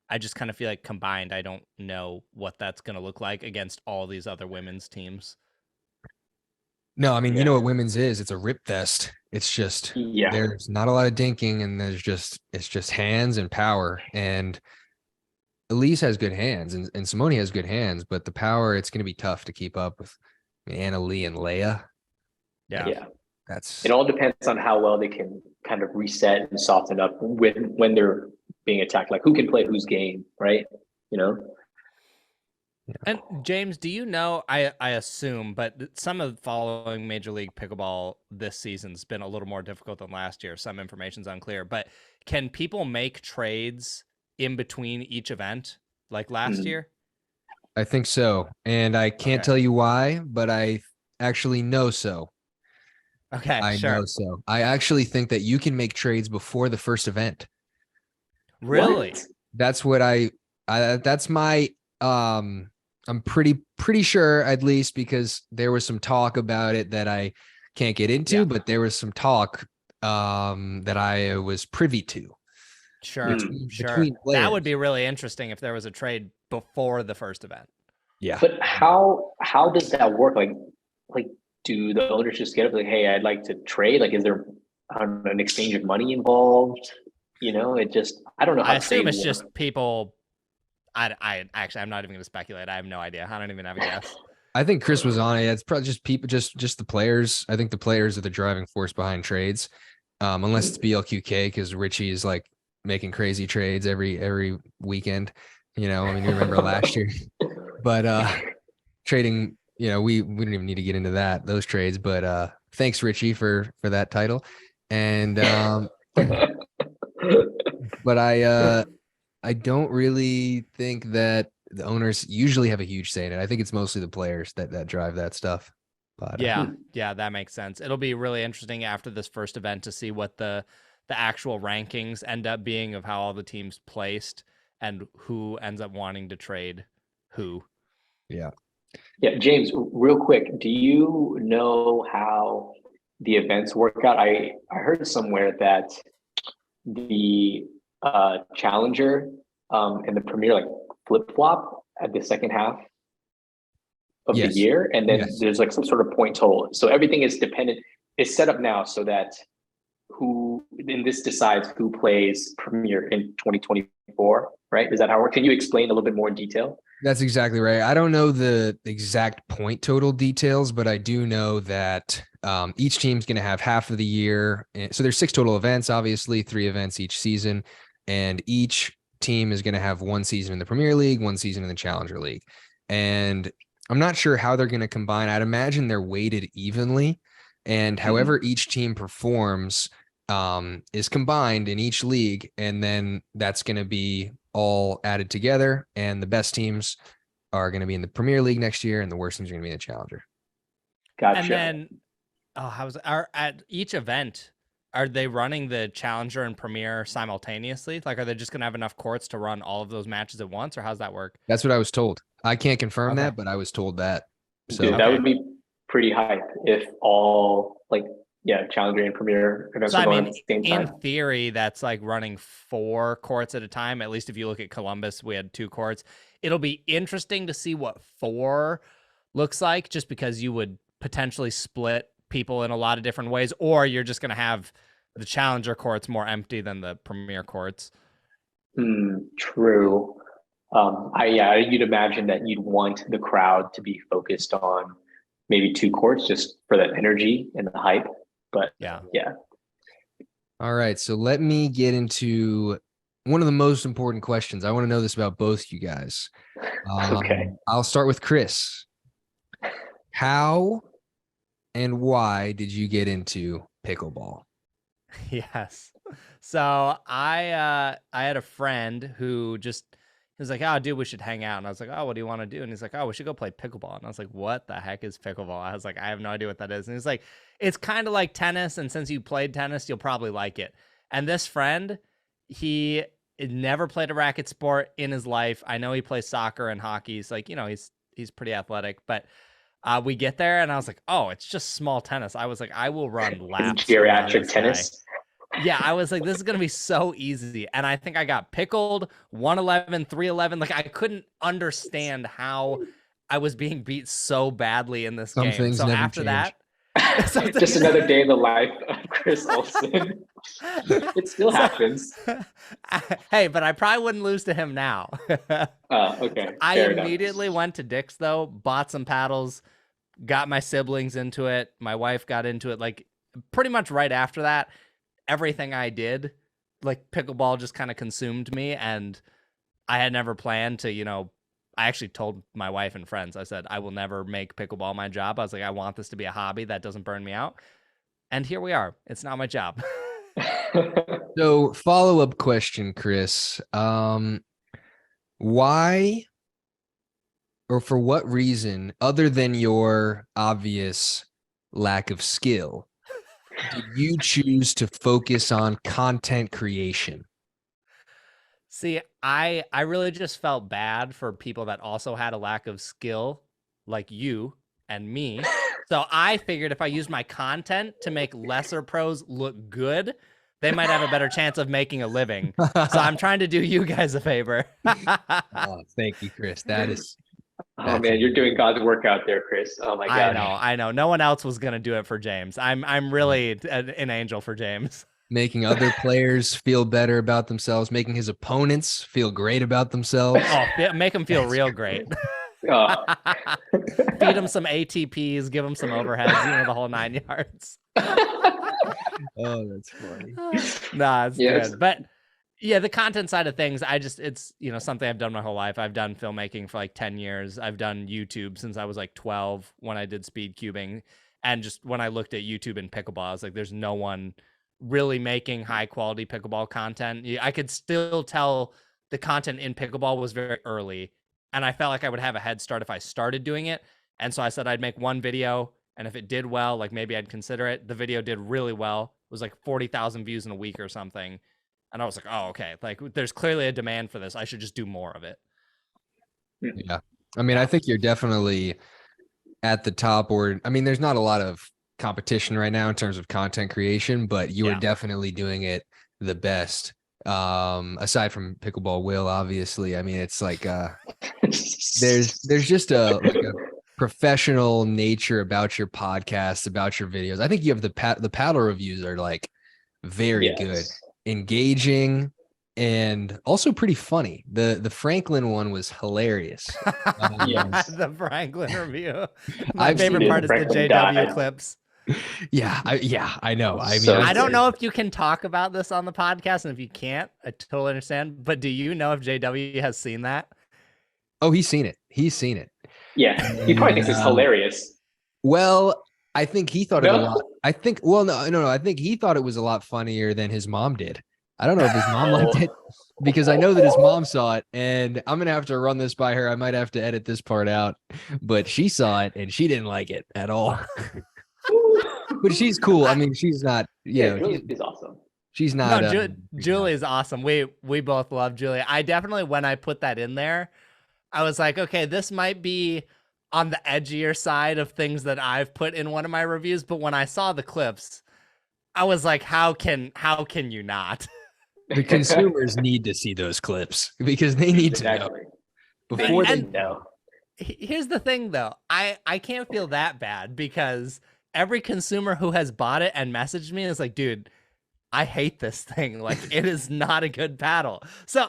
I just kind of feel like combined, I don't know what that's going to look like against all these other women's teams. No, I mean, you Yeah. know what women's is? It's a rip fest. It's just Yeah. there's not a lot of dinking, and it's just hands and power. And Elise has good hands, and Simone has good hands, but the power, it's going to be tough to keep up with Anna Lee and Leia. Yeah. Yeah. That's It all depends on how well they can kind of reset and soften up when they're being attacked. Like who can play whose game, right? You know? And James, do you know, I assume, but some of following Major League Pickleball this season's been a little more difficult than last year. Some information's unclear, but can people make trades in between each event like last year? I think so. And I can't tell you why, but I actually know so. Okay, I sure. know so. I actually think that you can make trades before the first event. Really? What? That's what that's my I'm pretty sure, at least, because there was some talk about it that I can't get into, but there was some talk that I was privy to. Sure. Between players. That would be really interesting if there was a trade before the first event. Yeah. But how does that work? Like do the owners just get up like, hey, I'd like to trade? Like, is there an exchange of money involved? You know, it just I don't know how I assume it's trades just work. people. I actually, I'm not even going to speculate. I have no idea. I don't even have a guess. I think Chris was on it. It's probably just people, just the players. I think the players are the driving force behind trades, unless it's BLQK, because Richie is like making crazy trades every weekend. You know, I mean, you remember last year, but trading. You know, we don't even need to get into those trades. But thanks, Richie, for that title. And but I don't really think that the owners usually have a huge say in it. I think it's mostly the players that drive that stuff. But Yeah, that makes sense. It'll be really interesting after this first event to see what the actual rankings end up being of how all the teams placed and who ends up wanting to trade who. Yeah. Yeah, James, real quick, do you know how the events work out? I heard somewhere that the challenger and the premier like flip flop at the second half of the Yes. year, and then Yes. there's like some sort of point total. So everything is dependent. It's set up now so that this decides who plays premier in 2024, right? Is that how it works? Can you explain a little bit more in detail? That's exactly right. I don't know the exact point total details, but I do know that each team's going to have half of the year. So there's 6 total events, obviously 3 events each season, and each team is going to have 1 season in the Premier League, 1 season in the Challenger League. And I'm not sure how they're going to combine. I'd imagine they're weighted evenly, and however each team performs is combined in each league, and then that's going to be all added together, and the best teams are going to be in the Premier League next year, and the worst teams are going to be in the Challenger. Gotcha. And then, at each event, are they running the Challenger and Premier simultaneously? Like, are they just going to have enough courts to run all of those matches at once, or how's that work? That's what I was told. I can't confirm that, but I was told that. So Dude, that would be pretty hype if all Challenger and Premier events are going at the same time. In theory, that's like running 4 courts at a time. At least if you look at Columbus, we had 2 courts. It'll be interesting to see what 4 looks like, just because you would potentially split people in a lot of different ways, or you're just going to have the Challenger courts more empty than the Premier courts. True. You'd imagine that you'd want the crowd to be focused on maybe 2 courts just for that energy and the hype. But Yeah. All right. So let me get into one of the most important questions. I want to know this about both you guys. Okay. I'll start with Chris. How and why did you get into pickleball? Yes. So I had a friend who just, he was like, oh dude, we should hang out. And I was like, oh, what do you want to do? And he's like, oh, we should go play pickleball. And I was like, what the heck is pickleball? I was like, I have no idea what that is. And he's like, it's kind of like tennis, and since you played tennis, you'll probably like it. And this friend, he never played a racket sport in his life. I know he plays soccer and hockey. He's like, he's pretty athletic, but we get there and I was like, oh, it's just small tennis. I was like, I will run laps. Geriatric tennis. Yeah, I was like, this is going to be so easy. And I think I got pickled 111, 311. Like, I couldn't understand how I was being beat so badly in this game. So after that, just another day in the life of Chris Olson. It still happens. Hey, but I probably wouldn't lose to him now. Okay. I immediately went to Dick's, though, bought some paddles, got my siblings into it. My wife got into it. Like, pretty much right after that, everything I did, like, pickleball just kind of consumed me, and I had never planned to, I actually told my wife and friends, I said, I will never make pickleball my job. I was like, I want this to be a hobby that doesn't burn me out. And here we are. It's not my job. So follow-up question, Chris. Why or for what reason, other than your obvious lack of skill, did you choose to focus on content creation? See, I really just felt bad for people that also had a lack of skill, like you and me. So I figured if I used my content to make lesser pros look good, they might have a better chance of making a living. So I'm trying to do you guys a favor. Oh, thank you, Chris. Oh man, you're doing God's work out there, Chris. Oh my God. I know. No one else was gonna do it for James. I'm really an angel for James. Making other players feel better about themselves, making his opponents feel great about themselves. Oh, make them feel real great. Feed them some ATPs, give them some overheads, the whole 9 yards. Oh, that's funny. Nah, it's good. But yeah, the content side of things, it's something I've done my whole life. I've done filmmaking for like 10 years. I've done YouTube since I was like 12 when I did speed cubing. And just when I looked at YouTube and pickleball, I was like, there's no one really making high quality pickleball content. I could still tell the content in pickleball was very early, and I felt like I would have a head start if I started doing it. And so I said I'd make one video, and if it did well, like maybe I'd consider it. The video did really well. It was like 40,000 views in a week or something. And I was like, oh, okay. Like there's clearly a demand for this. I should just do more of it. Yeah. I mean, I think you're definitely at the top, there's not a lot of competition right now in terms of content creation, but you are definitely doing it the best. Aside from Pickleball Will, obviously. I mean, it's like there's just a professional nature about your podcast, about your videos. I think you have the paddle reviews are like very good, engaging, and also pretty funny. The Franklin one was hilarious. The Franklin review. My favorite part is the JW clips. Yeah, I know. I mean, So I don't know if you can talk about this on the podcast, and if you can't, I totally understand. But do you know if JW has seen that? Oh, he's seen it. Yeah, he probably thinks it's hilarious. Well, I think he thought it a lot. I think he thought it was a lot funnier than his mom did. I don't know if his mom liked it, because I know that his mom saw it, and I'm going to have to run this by her. I might have to edit this part out, but she saw it and she didn't like it at all. But she's cool. I mean, she's not, Julie's awesome. She's not. No, Julie is awesome. We both love Julie. I definitely, when I put that in there, I was like, okay, this might be on the edgier side of things that I've put in one of my reviews. But when I saw the clips, I was like, how can you not? The consumers need to see those clips because they need to know before they know. Here's the thing, though. I can't feel that bad, because every consumer who has bought it and messaged me is like, dude, I hate this thing. Like, it is not a good paddle. So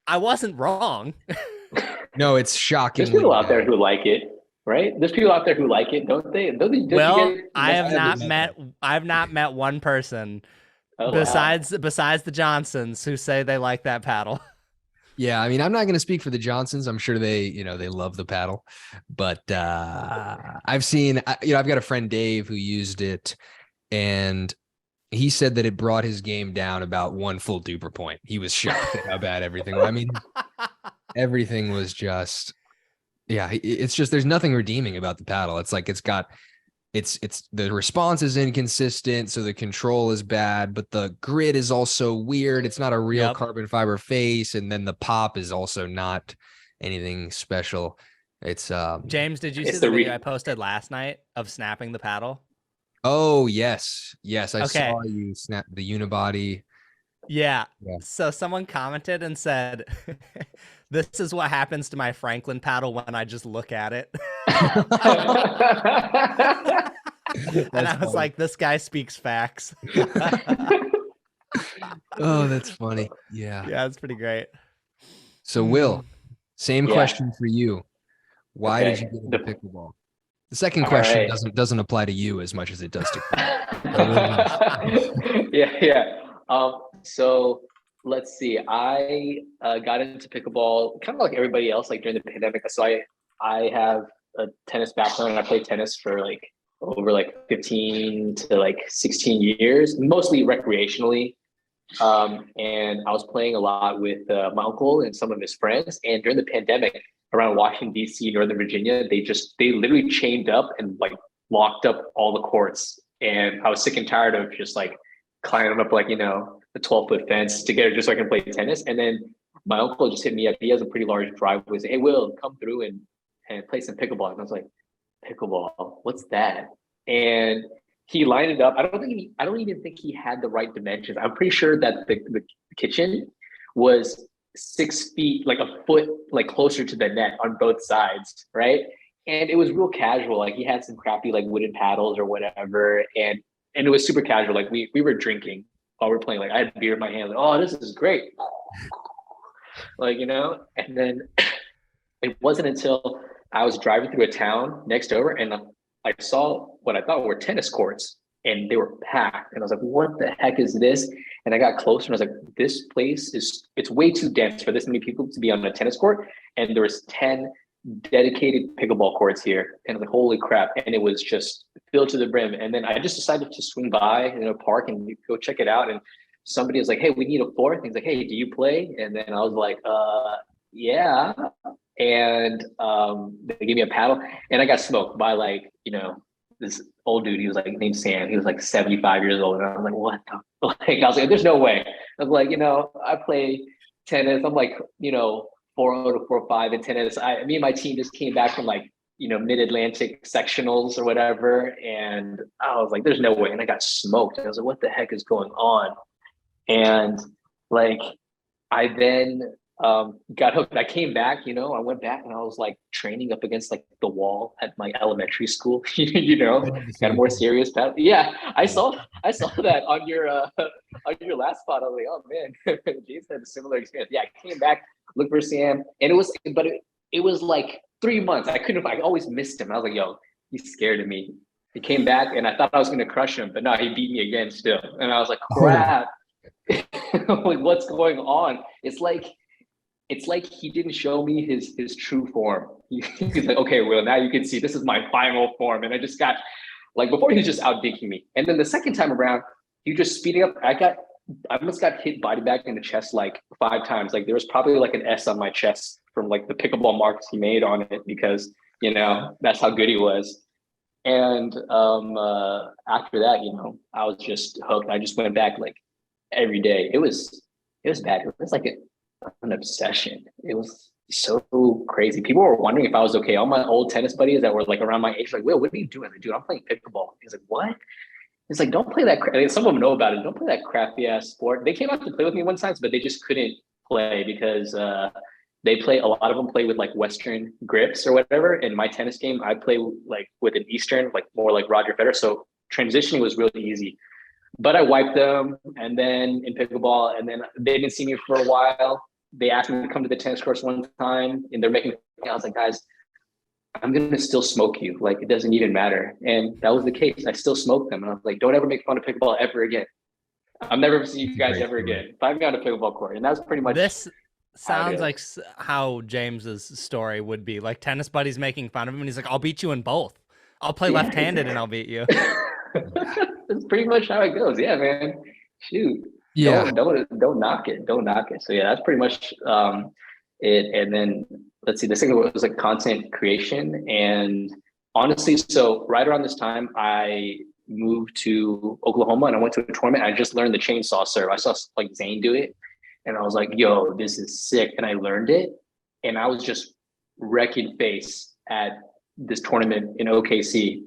I wasn't wrong. No, it's shocking. There's people out there who like it. right? There's people out there who like it, don't they? Don't they Well, get I've not met one person oh, besides the Johnsons who say they like that paddle. Yeah, I mean, I'm not going to speak for the Johnsons. I'm sure they love the paddle, but I've seen, I've got a friend Dave who used it, and he said that it brought his game down about one full duper point. He was shocked at how bad everything was. I mean, everything was just, yeah, it's just, there's nothing redeeming about the paddle. It's like, it's the response is inconsistent, so the control is bad, but the grid is also weird. It's not a real carbon fiber face, and then the pop is also not anything special. It's James, did you see the video I posted last night of snapping the paddle? Oh yes, I saw you snap the unibody. Yeah. So someone commented and said, "This is what happens to my Franklin paddle when I just look at it." And I was like, this guy speaks facts. Oh, that's funny. Yeah, it's pretty great. So Will, same question for you. Why did you get into pickleball? The second question doesn't apply to you as much as it does to So let's see. I got into pickleball kind of like everybody else, like during the pandemic. So I have a tennis background. I played tennis for like over like 15 to like 16 years, mostly recreationally. And I was playing a lot with my uncle and some of his friends. And during the pandemic, around Washington, D.C., Northern Virginia, they literally chained up and like locked up all the courts. And I was sick and tired of just like climbing up like, the 12-foot fence to get it just so I can play tennis. And then my uncle just hit me up. He has a pretty large driveway. He said, "Hey, Will, come through and play some pickleball." And I was like, "Pickleball? What's that?" And he lined it up. I don't even think he had the right dimensions. I'm pretty sure that the kitchen was 6 feet, like a foot, like closer to the net on both sides, right? And it was real casual. Like he had some crappy like wooden paddles or whatever, and it was super casual. Like we were drinking while we were playing. Like I had beer in my hand. Like, oh, this is great. Like and then it wasn't until I was driving through a town next over, and I saw what I thought were tennis courts, and they were packed. And I was like, "What the heck is this?" And I got closer, and I was like, "This place it's way too dense for this many people to be on a tennis court." And there was 10 dedicated pickleball courts here, and I was like, "Holy crap!" And it was just filled to the brim. And then I just decided to swing by in a park and go check it out. And somebody was like, "Hey, we need a floor." And he's like, "Hey, do you play?" And then I was like, "Yeah." And they gave me a paddle, and I got smoked by like this old dude. He was like named Sam. He was like 75 years old, and I was like, "What the?" Like I was like, "There's no way." I was like, I play tennis. I'm like 4.0 to 4.5 in tennis. Me and my team just came back from like mid-Atlantic sectionals or whatever, and I was like, "There's no way." And I got smoked. I was like, "What the heck is going on?" And like I then got hooked. I came back, I went back and I was like training up against like the wall at my elementary school, got a more serious path. Yeah. I saw that on your last spot. I was like, "Oh man," James had a similar experience. Yeah. I came back, looked for Sam, and it was like 3 months. I always missed him. I was like, "Yo, he's scared of me." He came back and I thought I was going to crush him, but no, he beat me again still. And I was like, crap. Like, what's going on? It's like he didn't show me his true form. He's like, "Okay, well, now you can see this is my final form." And I just got like, before he was just outdinking me. And then the second time around, he just speeding up. I almost got hit body back in the chest like 5 times. Like there was probably like an S on my chest from like the pickleball marks he made on it, because that's how good he was. And after that, I was just hooked. I just went back like every day. It was bad. It was like an obsession. It was so crazy. People were wondering if I was okay. All my old tennis buddies that were like around my age, like, "Will, what are you doing?" Like, "Dude, I'm playing pickleball." He's like, "What?" It's like, "Don't play that." Some of them know about it. "Don't play that crappy ass sport." They came out to play with me one time, but they just couldn't play because a lot of them play with like Western grips or whatever. In my tennis game, I play like with an Eastern, like more like Roger Federer. So transitioning was really easy. But I wiped them, and then in pickleball, and then they didn't see me for a while. They asked me to come to the tennis course one time, and they're making. I was like, "Guys, I'm going to still smoke you. Like, it doesn't even matter. And that was the case. I still smoked them. And I was like, don't ever make fun of pickleball ever again. I'm never seeing you guys ever again. Find me on a pickleball court. And that's pretty much this sounds like how James's story would be. Like tennis buddies making fun of him, and he's like, "I'll beat you in both. I'll play left-handed and I'll beat you." That's pretty much how it goes. Yeah, man. Shoot. Yeah. Don't knock it. Don't knock it. So yeah, that's pretty much it. And then let's see, the second was like content creation. And honestly, so right around this time, I moved to Oklahoma and I went to a tournament. I just learned the chainsaw serve. I saw like Zane do it, and I was like, "Yo, this is sick!" And I learned it, and I was just wrecking face at this tournament in OKC.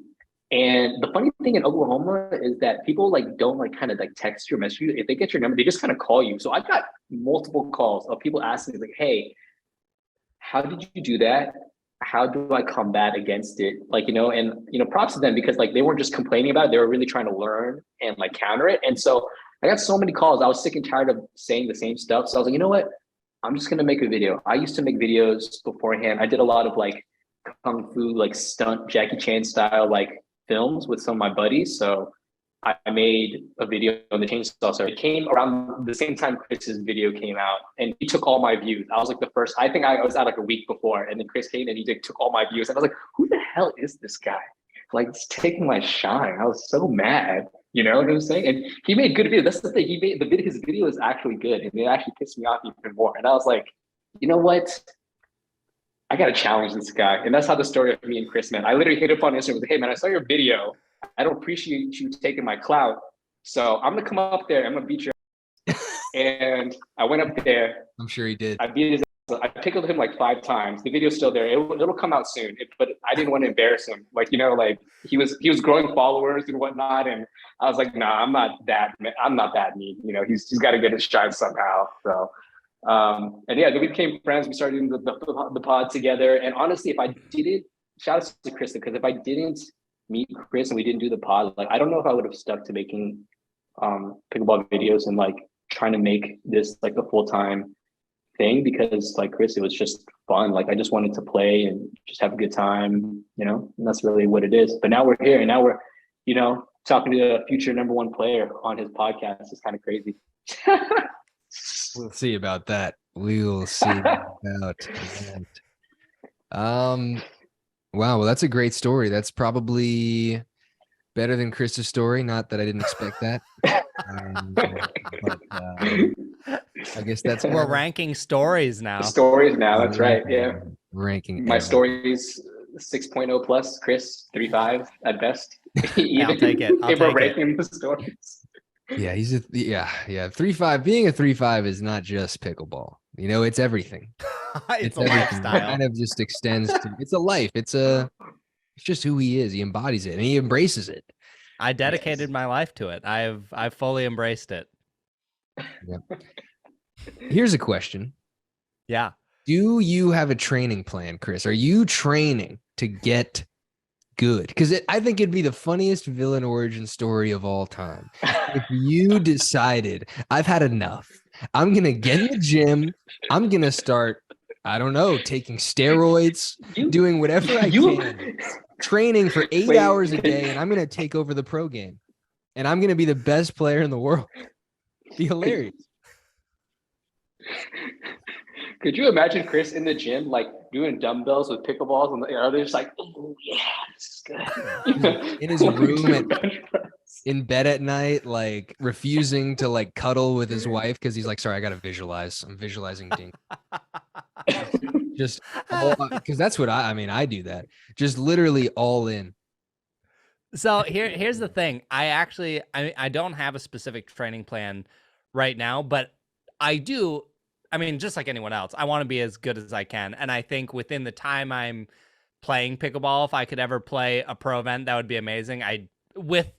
And the funny thing in Oklahoma is that people like don't like kind of like text you or message you. If they get your number, they just kind of call you. So I got multiple calls of people asking me like, "Hey, how did you do that? How do I combat against it?" Like, and props to them, because like they weren't just complaining about it, they were really trying to learn and like counter it. And so I got so many calls. I was sick and tired of saying the same stuff. So I was like, you know what? I'm just gonna make a video. I used to make videos beforehand. I did a lot of like kung fu, like stunt Jackie Chan style, like films with some of my buddies. So I made a video on the chainsaw. So it came around the same time Chris's video came out, and he took all my views. I was like the first. I think I was out like a week before, and then Chris came and he took all my views. And I was like, "Who the hell is this guy? Like, it's taking my shine." I was so mad. You know what I'm saying? And he made good videos. That's the thing. His video is actually good, and it actually pissed me off even more. And I was like, you know what? I got to challenge this guy. And that's how the story of me and Chris, man. I literally hit up on Instagram with, "Hey, man, I saw your video. I don't appreciate you taking my clout. So I'm going to come up there. I'm going to beat your ass." And I went up there. I'm sure he did. I beat his ass. I pickled him like 5 times. The video's still there. It'll come out soon. But I didn't want to embarrass him. Like, like he was growing followers and whatnot. And I was like, "Nah, I'm not that mean. He's got to get his shine somehow." So and yeah, then we became friends. We started doing the pod together. And honestly, if I didn't, shout out to Krista, because if I didn't meet Chris and we didn't do the pod, like I don't know if I would have stuck to making pickleball videos and like trying to make this like a full-time thing, because like Chris, it was just fun. Like I just wanted to play and just have a good time, and that's really what it is. But now we're here, and now we're, talking to a future #1 player on his podcast. It's kind of crazy. We'll see about that. We'll see about that. Wow. Well, that's a great story. That's probably better than Chris's story. Not that I didn't expect that. But I guess that's we're ranking stories now. Stories now. That's right. Yeah. Ranking. My story's 6.0 plus. Chris 3.5 at best. I'll take it. If we're ranking the stories. Yeah, he's 3.5. Being a 3.5 is not just pickleball. It's everything. It's a lifestyle. It kind of just extends to. It's a life. It's just who he is. He embodies it and he embraces it. I dedicated my life to it. I've fully embraced it. Yeah. Here's a question. Yeah. Do you have a training plan, Chris? Are you training to get good? Because I think it'd be the funniest villain origin story of all time if you decided, I've had enough. I'm going to get in the gym. I'm going to start, I don't know, taking steroids, doing whatever I can, training for 8 hours a day, and I'm going to take over the pro game. And I'm going to be the best player in the world. Be hilarious. Could you imagine Chris in the gym, like doing dumbbells with pickleballs, and they're just like, "Oh yeah, this is good." In his room, in bed at night, like refusing to like cuddle with his wife because he's like, "Sorry, I gotta visualize. I'm visualizing dink." Just because that's what I do that. Just literally all in. So here's the thing. I don't have a specific training plan right now, but I do. I mean, just like anyone else, I want to be as good as I can. And I think within the time I'm playing pickleball, if I could ever play a pro event, that would be amazing. With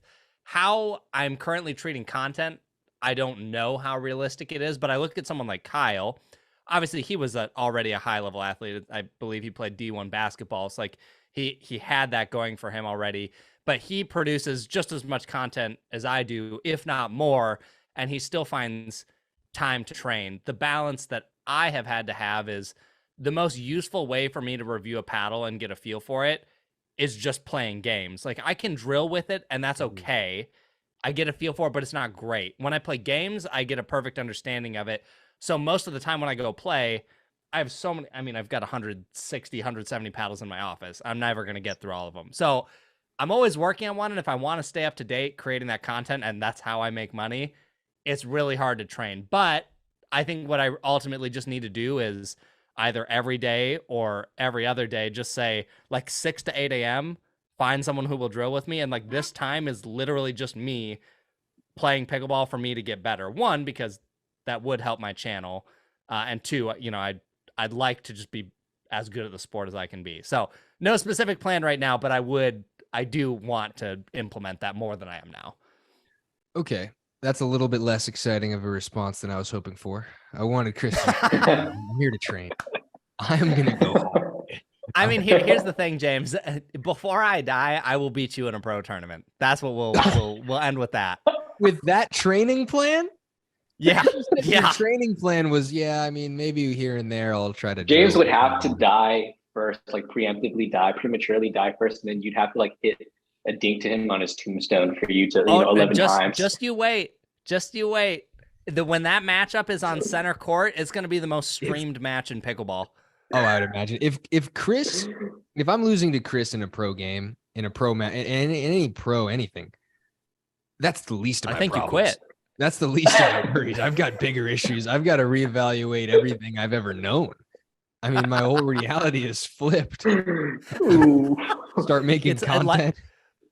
how I'm currently treating content, I don't know how realistic it is, but I look at someone like Kyle. Obviously, he was already a high-level athlete. I believe he played D1 basketball. It's like he had that going for him already. But he produces just as much content as I do, if not more, and he still finds time to train. The balance that I have had to have is the most useful way for me to review a paddle and get a feel for it is just playing games. Like I can drill with it and that's okay. I get a feel for it, but it's not great. When I play games, I get a perfect understanding of it. So most of the time when I go play, I have so many, I mean, I've got 160, 170 paddles in my office. I'm never going to get through all of them. So I'm always working on one. And if I want to stay up to date, creating that content, and that's how I make money, it's really hard to train. But I think what I ultimately just need to do is either every day or every other day, just say like 6 to 8 a.m., find someone who will drill with me. And like this time is literally just me playing pickleball for me to get better. One, because that would help my channel. And two, you know, I'd like to just be as good at the sport as I can be. So no specific plan right now, but I do want to implement that more than I am now. Okay. That's a little bit less exciting of a response than I was hoping for. I wanted Chris. I'm here to train. I'm going to go home. I mean, here's the thing, James. Before I die, I will beat you in a pro tournament. That's what we'll end with that. With that training plan? Yeah. Your training plan was, I mean, maybe here and there I'll try to. James would have to die first, like prematurely die first, and then you'd have to like hit a dink to him on his tombstone for you to, 11 times. Just you wait. When that matchup is on center court, it's going to be the most streamed match in pickleball. Oh, I would imagine if I'm losing to Chris in a pro game, in a pro match, in any pro anything, that's the least of my problems. You quit. That's the least of my worries. I've got bigger issues. I've got to reevaluate everything I've ever known. I mean, my whole reality is flipped. Start making content.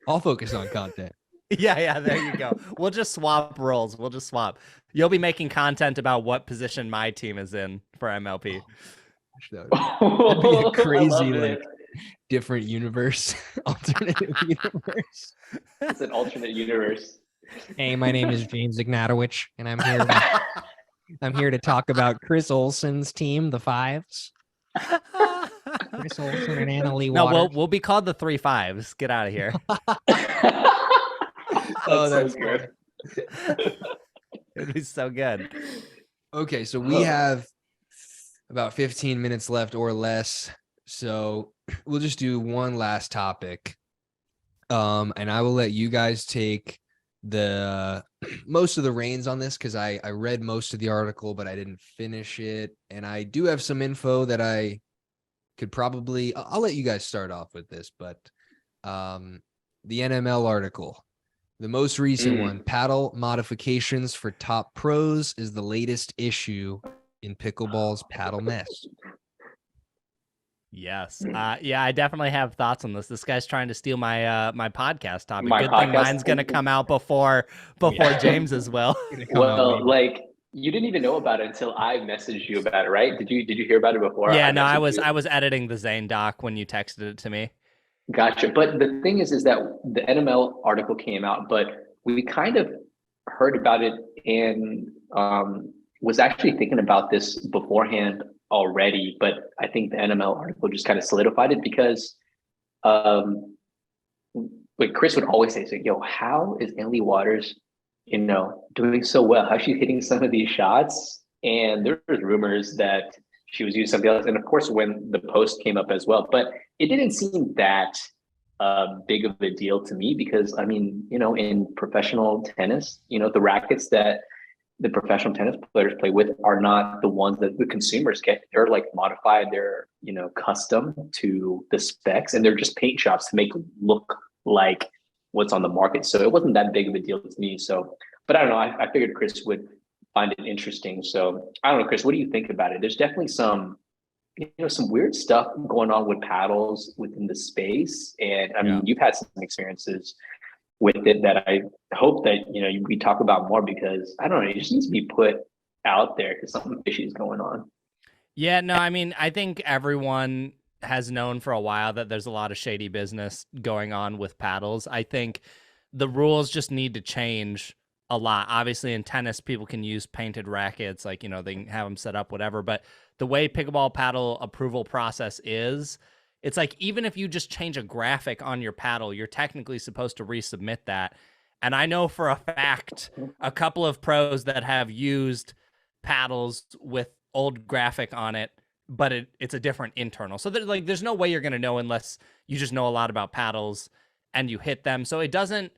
I'll focus on content. Yeah, there you go. We'll just swap roles. You'll be making content about what position my team is in for MLP. That'd be a crazy, like, different universe, alternative universe. It's an alternate universe. Hey, my name is James Ignatowich, and I'm here to talk about Chris Olson's team, the Fives. Chris Olson and Anna Lee Waters. No, we'll be called the 3 5s. Get out of here. That's so good. It'd be so good. Okay, so we have about 15 minutes left or less. So we'll just do one last topic. And I will let you guys take the most of the reins on this because I read most of the article, but I didn't finish it. And I do have some info that I could probably, I'll let you guys start off with this, but the NML article, the most recent one, paddle modifications for top pros, is the latest issue in pickleball's paddle mess. Yes. I definitely have thoughts on this. This guy's trying to steal my my podcast topic. Good thing mine's going to come out before James as well. Well, like you didn't even know about it until I messaged you about it, right? Did you hear about it before? Yeah, I was editing the Zane doc when you texted it to me. Gotcha. But the thing is that the NML article came out, but we kind of heard about it and was actually thinking about this beforehand already. But I think the NML article just kind of solidified it because like Chris would always say, yo, how is Anna Lee Waters, doing so well? How's she hitting some of these shots? And there was rumors that she was using something else. And of course, when the post came up as well, but it didn't seem that big of a deal to me because, I mean, in professional tennis, the rackets that the professional tennis players play with are not the ones that the consumers get. They're like modified. They're, custom to the specs, and they're just paint shops to make them look like what's on the market. So it wasn't that big of a deal to me. So, but I don't know. I figured Chris would find it interesting. So I don't know, Chris, what do you think about it? There's definitely some weird stuff going on with paddles within the space. And I mean, you've had some experiences with it that I hope that, we talk about more because I don't know, it just needs to be put out there because something fishy is going on. Yeah, no, I mean, I think everyone has known for a while that there's a lot of shady business going on with paddles. I think the rules just need to change a lot. Obviously in tennis, people can use painted rackets, like, they can have them set up, whatever. But the way pickleball paddle approval process is, it's like, even if you just change a graphic on your paddle, you're technically supposed to resubmit that. And I know for a fact, a couple of pros that have used paddles with old graphic on it but it's a different internal. So there's no way you're going to know unless you just know a lot about paddles and you hit them. So it doesn't,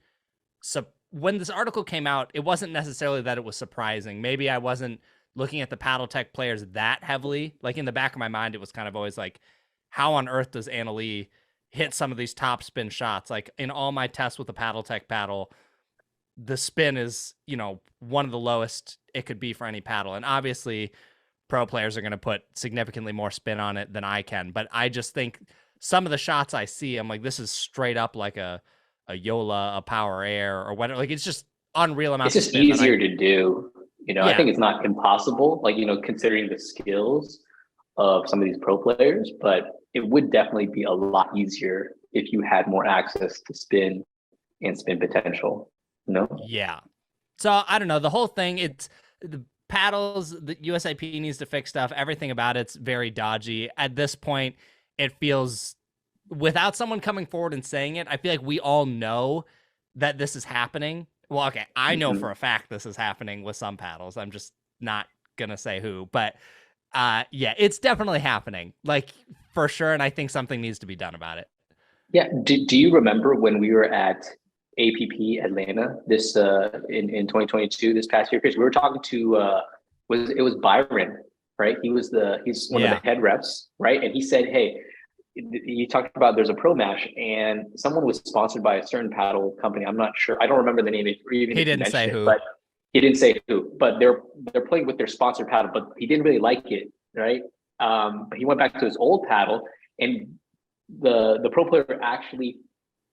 when this article came out, it wasn't necessarily that it was surprising. Maybe I wasn't looking at the paddle tech players that heavily. Like in the back of my mind, it was kind of always like, how on earth does Anna Leigh hit some of these top spin shots? Like in all my tests with the paddle tech paddle, the spin is, one of the lowest it could be for any paddle. And obviously pro players are going to put significantly more spin on it than I can. But I just think some of the shots I see, I'm like, this is straight up like a Yola, a power air, or whatever. Like it's just unreal amounts. It's just easier to do. Yeah. I think it's not impossible, like, considering the skills of some of these pro players, but it would definitely be a lot easier if you had more access to spin and spin potential, Yeah. So I don't know. The whole thing, it's the paddles, the USIP needs to fix stuff. Everything about it's very dodgy. At this point, it feels, without someone coming forward and saying it, I feel like we all know that this is happening. Well, okay, I know for a fact this is happening with some paddles. I'm just not gonna say who, but yeah, it's definitely happening, like for sure. And I think something needs to be done about it. Yeah. Do you remember when we were at APP Atlanta this in 2022 this past year? Because we were talking to it was Byron, right? He's one of the head reps, right? And he said, hey, he talked about there's a pro match and someone was sponsored by a certain paddle company. I'm not sure. I don't remember the name. He didn't say who. But he didn't say who. But they're playing with their sponsored paddle, but he didn't really like it, right? But he went back to his old paddle, and the pro player actually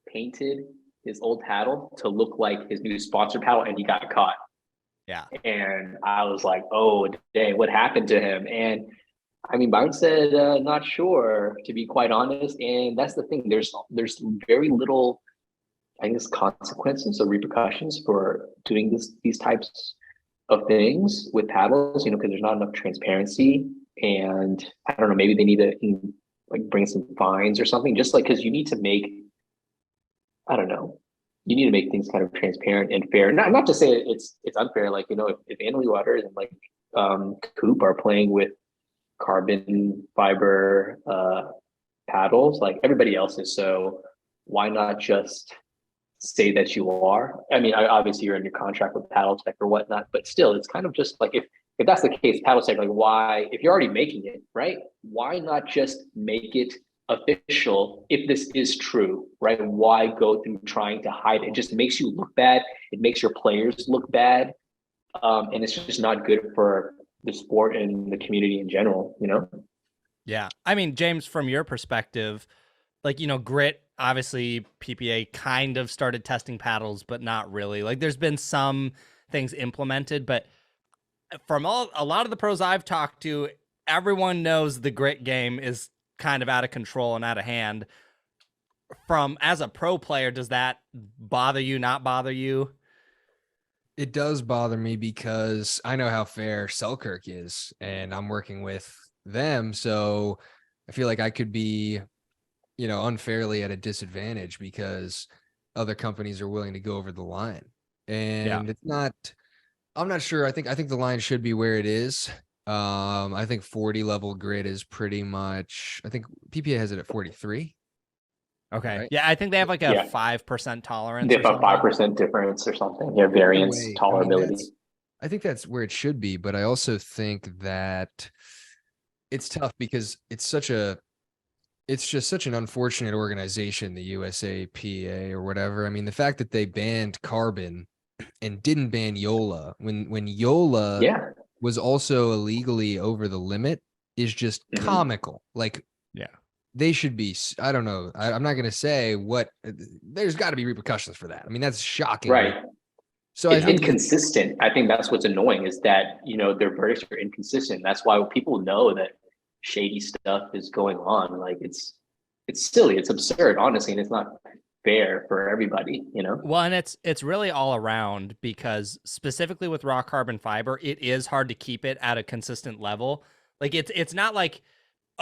painted his old paddle to look like his new sponsored paddle, and he got caught. Yeah. And I was like, oh, dang, what happened to him? And I mean, Byron said, not sure, to be quite honest. And that's the thing. There's very little, I guess, consequences or repercussions for doing these types of things with paddles, because there's not enough transparency. And I don't know, maybe they need to like bring some fines or something, just like, because you need to make, I don't know, you need to make things kind of transparent and fair. Not to say it's unfair. Like, if Anna Leigh Waters and like Coop are playing with carbon fiber paddles like everybody else is, so why not just say that you are? I mean, obviously you're in your contract with Paddle Tech or whatnot, but still, it's kind of just like, if that's the case, Paddle Tech, like, why, if you're already making it, right, why not just make it official if this is true, right? Why go through trying to hide it? It just makes you look bad. It makes your players look bad, and it's just not good for the sport and the community in general, Yeah. I mean, James, from your perspective, like, Grit, obviously PPA kind of started testing paddles, but not really. Like, there's been some things implemented, but from a lot of the pros I've talked to, everyone knows the Grit game is kind of out of control and out of hand. As a pro player, does that bother you, not bother you? It does bother me because I know how fair Selkirk is, and I'm working with them. So I feel like I could be, unfairly at a disadvantage because other companies are willing to go over the line. And It's not, I'm not sure. I think the line should be where it is. I think 40 level grid is pretty much, I think PPA has it at 43. Okay. Right? Yeah, I think they have like a 5% tolerance. They have a 5% difference or something. Yeah, variance, tolerability. I think that's where it should be, but I also think that it's tough because it's just such an unfortunate organization, the USAPA or whatever. I mean, the fact that they banned carbon and didn't ban Yola when Yola was also illegally over the limit is just comical. Like, they should be, I don't know. I'm not going to say what, there's got to be repercussions for that. I mean, that's shocking. Right. So it's inconsistent. I think that's what's annoying, is that, their verdicts are inconsistent. That's why people know that shady stuff is going on. Like, it's silly. It's absurd, honestly. And it's not fair for everybody, Well, and it's really all around, because specifically with raw carbon fiber, it is hard to keep it at a consistent level. Like, it's not like,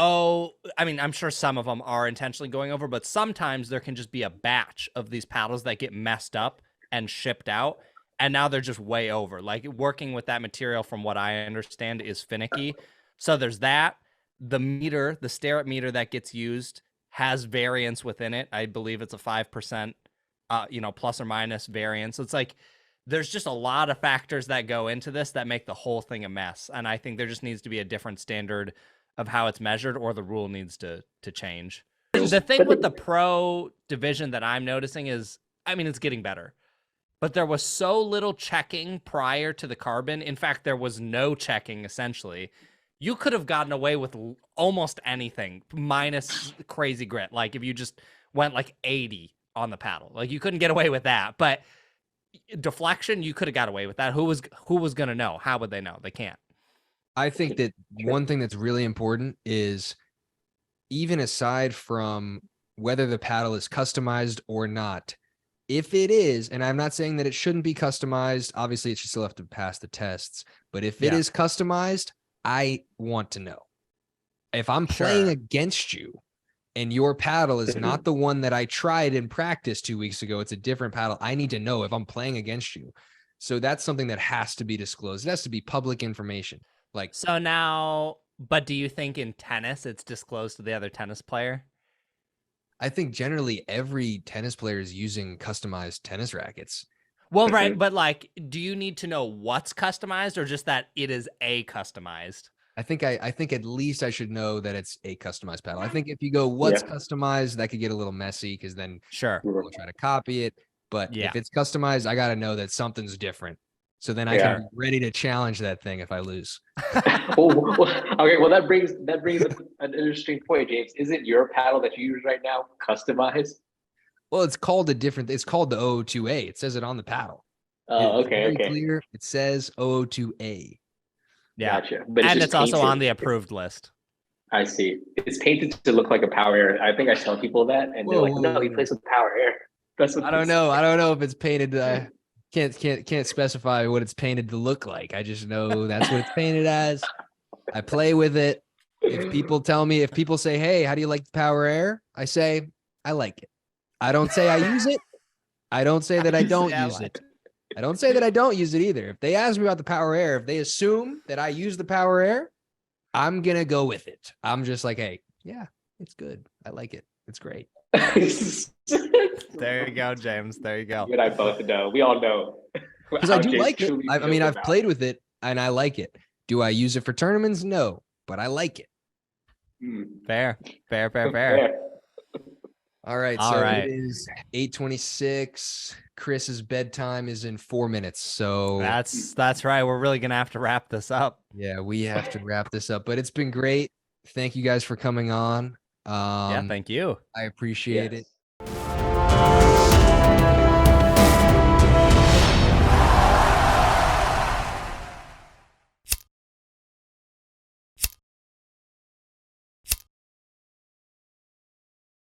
oh, I mean, I'm sure some of them are intentionally going over, but sometimes there can just be a batch of these paddles that get messed up and shipped out, and now they're just way over. Like, working with that material, from what I understand, is finicky. So there's that. the meter, the stare meter that gets used has variance within it. I believe it's a 5%, plus or minus variance. So it's like, there's just a lot of factors that go into this that make the whole thing a mess. And I think there just needs to be a different standard of how it's measured, or the rule needs to change. The thing with the pro division that I'm noticing is, I mean, it's getting better, but there was so little checking prior to the carbon. In fact, there was no checking essentially. You could have gotten away with almost anything minus crazy grit. Like if you just went like 80 on the paddle, like you couldn't get away with that. But deflection, you could have got away with that. Who was going to know? How would they know? They can't. I think that one thing that's really important is, even aside from whether the paddle is customized or not, if it is, and I'm not saying that it shouldn't be customized, obviously it should still have to pass the tests, but if it is customized, I want to know. If I'm playing against you and your paddle is not the one that I tried in practice 2 weeks ago, it's a different paddle, I need to know if I'm playing against you. So that's something that has to be disclosed. It has to be public information. Like, so now, but do you think in tennis it's disclosed to the other tennis player? I think generally every tennis player is using customized tennis rackets. Well, right, but like, do you need to know what's customized, or just that it is a customized? I think at least I should know that it's a customized paddle. I think if you go what's customized, that could get a little messy, because then we'll try to copy it. But if it's customized, I got to know that something's different. So then I can be ready to challenge that thing if I lose. Okay, well that brings up an interesting point, James. Isn't your paddle that you use right now customized? Well, it's called the 002A. It says it on the paddle. Oh, it's very clear. It says 002A. Yeah. Gotcha. But it's also on the approved list. I see. It's painted to look like a power air. I think I tell people that, and they're like, "No, he plays with power air." That's what I don't know. I don't know if it's painted. Can't specify what it's painted to look like. I just know that's what it's painted as. I play with it. If people say, "Hey, how do you like the power air?" I say, "I like it." I don't say I use it. I don't say that I don't use it. I don't say that I don't use it either. If they ask me about the power air, if they assume that I use the power air, I'm going to go with it. I'm just like, hey, yeah, it's good. I like it. It's great. There you go, James. There you go. You and I both know. We all know. Because I do like it. I mean, I've played with it and I like it. Do I use it for tournaments? No, but I like it. Fair. All right. It is 8:26. Chris's bedtime is in 4 minutes. So that's right. We're really going to have to wrap this up. Yeah, we have to wrap this up, but it's been great. Thank you guys for coming on. Thank you. I appreciate it.